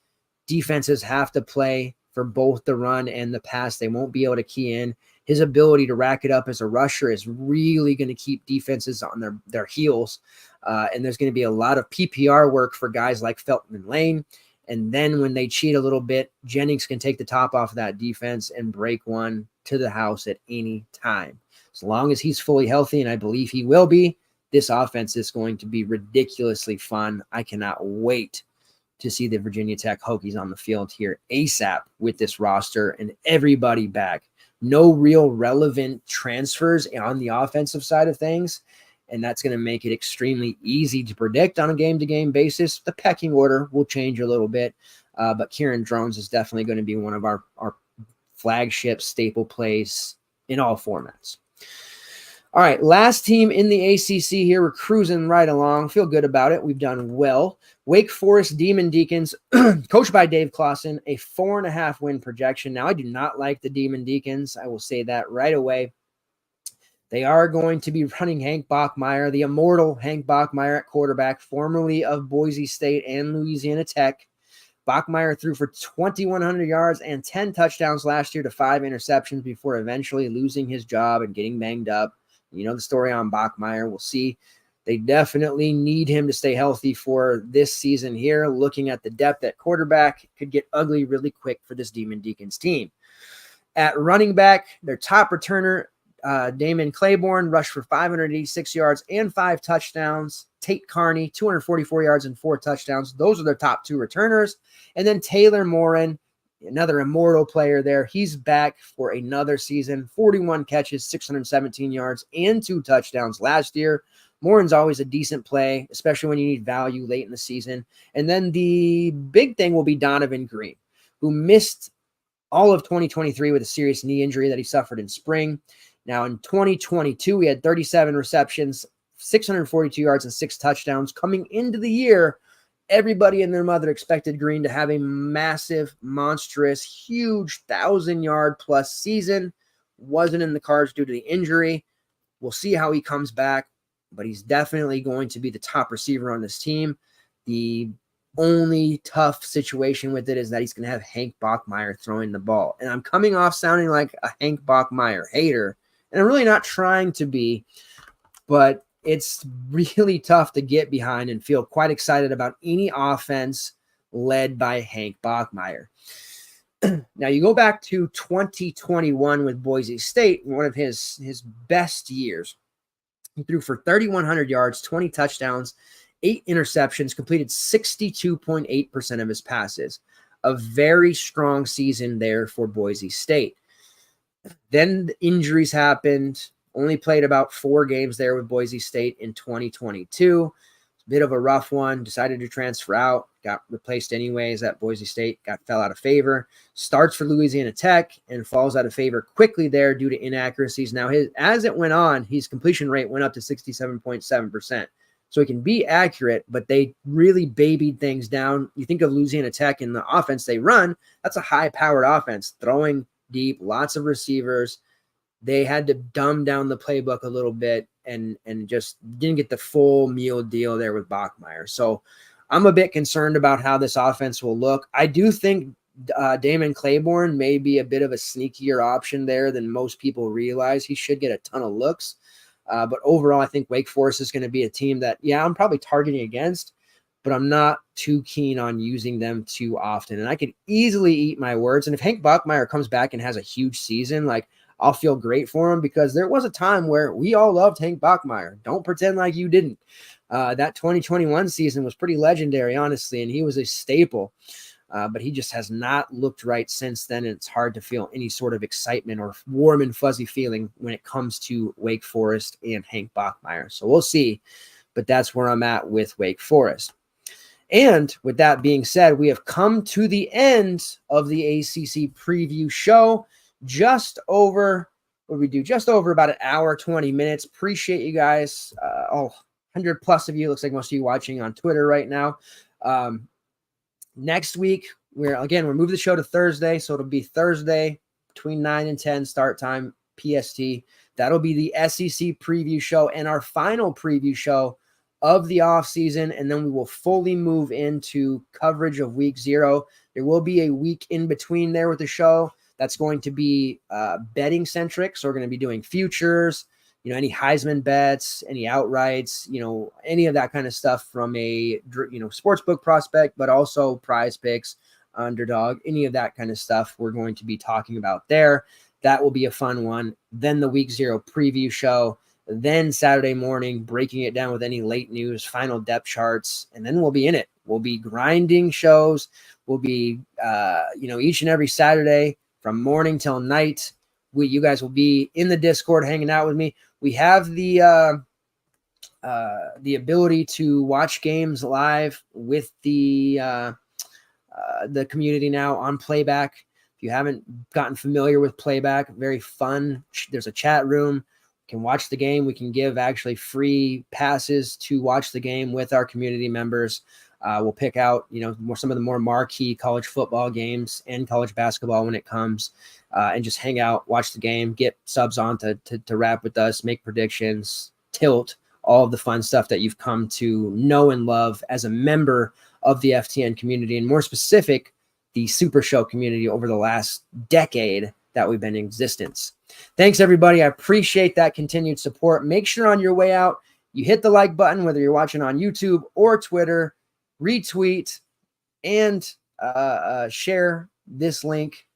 defenses have to play for both the run and the pass. They won't be able to key in. His ability to rack it up as a rusher is really going to keep defenses on their heels. And there's going to be a lot of PPR work for guys like Felton and Lane. And then when they cheat a little bit, Jennings can take the top off of that defense and break one to the house at any time. As long as he's fully healthy, and I believe he will be, this offense is going to be ridiculously fun. I cannot wait to see the Virginia Tech Hokies on the field here ASAP with this roster and everybody back. No real relevant transfers on the offensive side of things, and that's going to make it extremely easy to predict on a game-to-game basis. The pecking order will change a little bit, but Kieran Drones is definitely going to be one of our flagship staple plays in all formats. All right, last team in the ACC here. We're cruising right along. Feel good about it. We've done well. Wake Forest Demon Deacons, coached by Dave Clawson, a 4.5 win projection. Now, I do not like the Demon Deacons. I will say that right away. They are going to be running Hank Bachmeier, the immortal Hank Bachmeier at quarterback, formerly of Boise State and Louisiana Tech. Bachmeier threw for 2,100 yards and 10 touchdowns last year to 5 interceptions before eventually losing his job and getting banged up. You know the story on Bachmeier. We'll see. They definitely need him to stay healthy for this season here. Looking at the depth at quarterback, it could get ugly really quick for this Demon Deacons team. At running back, their top returner, Damon Claiborne, rushed for 586 yards and 5 touchdowns. Tate Carney, 244 yards and 4 touchdowns. Those are their top 2 returners. And then Taylor Morin, another immortal player there. He's back for another season. 41 catches, 617 yards, and 2 touchdowns last year. Morin's always a decent play, especially when you need value late in the season. And then the big thing will be Donovan Green, who missed all of 2023 with a serious knee injury that he suffered in spring. Now, in 2022, he had 37 receptions, 642 yards, and 6 touchdowns. Coming into the year, everybody and their mother expected Green to have a massive, monstrous, huge 1,000-yard-plus season. Wasn't in the cards due to the injury. We'll see how he comes back, but he's definitely going to be the top receiver on this team. The only tough situation with it is that he's going to have Hank Bachmeier throwing the ball. And I'm coming off sounding like a Hank Bachmeier hater, and I'm really not trying to be, but it's really tough to get behind and feel quite excited about any offense led by Hank Bachmeier. Now, you go back to 2021 with Boise State, one of his best years. He threw for 3,100 yards, 20 touchdowns, 8 interceptions, completed 62.8% of his passes. A very strong season there for Boise State. Then the injuries happened. Only played about 4 games there with Boise State in 2022. Bit of a rough one. Decided to transfer out. Got replaced anyways at Boise State. Fell out of favor. Starts for Louisiana Tech and falls out of favor quickly there due to inaccuracies. Now, as it went on, his completion rate went up to 67.7%. So he can be accurate, but they really babied things down. You think of Louisiana Tech and the offense they run, that's a high-powered offense, throwing deep, lots of receivers. They had to dumb down the playbook a little bit and just didn't get the full meal deal there with Bachmeier. So I'm a bit concerned about how this offense will look. I do think Damon Claiborne may be a bit of a sneakier option there than most people realize. He should get a ton of looks. But overall, I think Wake Forest is going to be a team that, I'm probably targeting against, but I'm not too keen on using them too often. And I could easily eat my words. And if Hank Bachmeier comes back and has a huge season, I'll feel great for him, because there was a time where we all loved Hank Bachmeier. Don't pretend like you didn't. That 2021 season was pretty legendary, honestly, and he was a staple. but he just has not looked right since then, and it's hard to feel any sort of excitement or warm and fuzzy feeling when it comes to Wake Forest and Hank Bachmeier. So we'll see, but that's where I'm at with Wake Forest. And with that being said, we have come to the end of the ACC preview show. Just over, what did we do? Just over about an hour, 20 minutes. Appreciate you guys. 100 plus of you. Looks like most of you watching on Twitter right now. Next week, we're moving the show to Thursday. So it'll be Thursday between 9 and 10 start time PST. That'll be the SEC preview show and our final preview show of the offseason, and then we will fully move into coverage of week 0. There will be a week in between there with the show that's going to be betting centric. So we're going to be doing futures, any Heisman bets, any outrights, any of that kind of stuff from a, sportsbook prospect, but also prize picks, underdog, any of that kind of stuff we're going to be talking about there. That will be a fun one. Then the week 0 preview show. Then Saturday morning, breaking it down with any late news, final depth charts, and then we'll be in it. We'll be grinding shows. We'll be, each and every Saturday from morning till night. You guys will be in the Discord hanging out with me. We have the ability to watch games live with the community now on playback. If you haven't gotten familiar with playback, very fun. There's a chat room. Can watch the game. We can give actually free passes to watch the game with our community members. We'll pick out, some of the more marquee college football games and college basketball when it comes, and just hang out, watch the game, get subs on to rap with us, make predictions, tilt, all of the fun stuff that you've come to know and love as a member of the FTN community, and more specific, the SuperShow community over the last decade that we've been in existence. Thanks, everybody. I appreciate that continued support. Make sure on your way out, you hit the like button, whether you're watching on YouTube or Twitter, retweet, and share this link.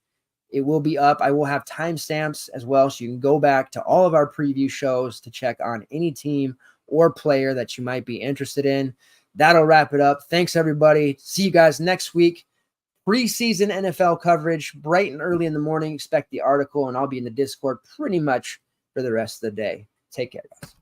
It will be up. I will have timestamps as well, so you can go back to all of our preview shows to check on any team or player that you might be interested in. That'll wrap it up. Thanks, everybody. See you guys next week. Preseason NFL coverage, bright and early in the morning. Expect the article, and I'll be in the Discord pretty much for the rest of the day. Take care, guys.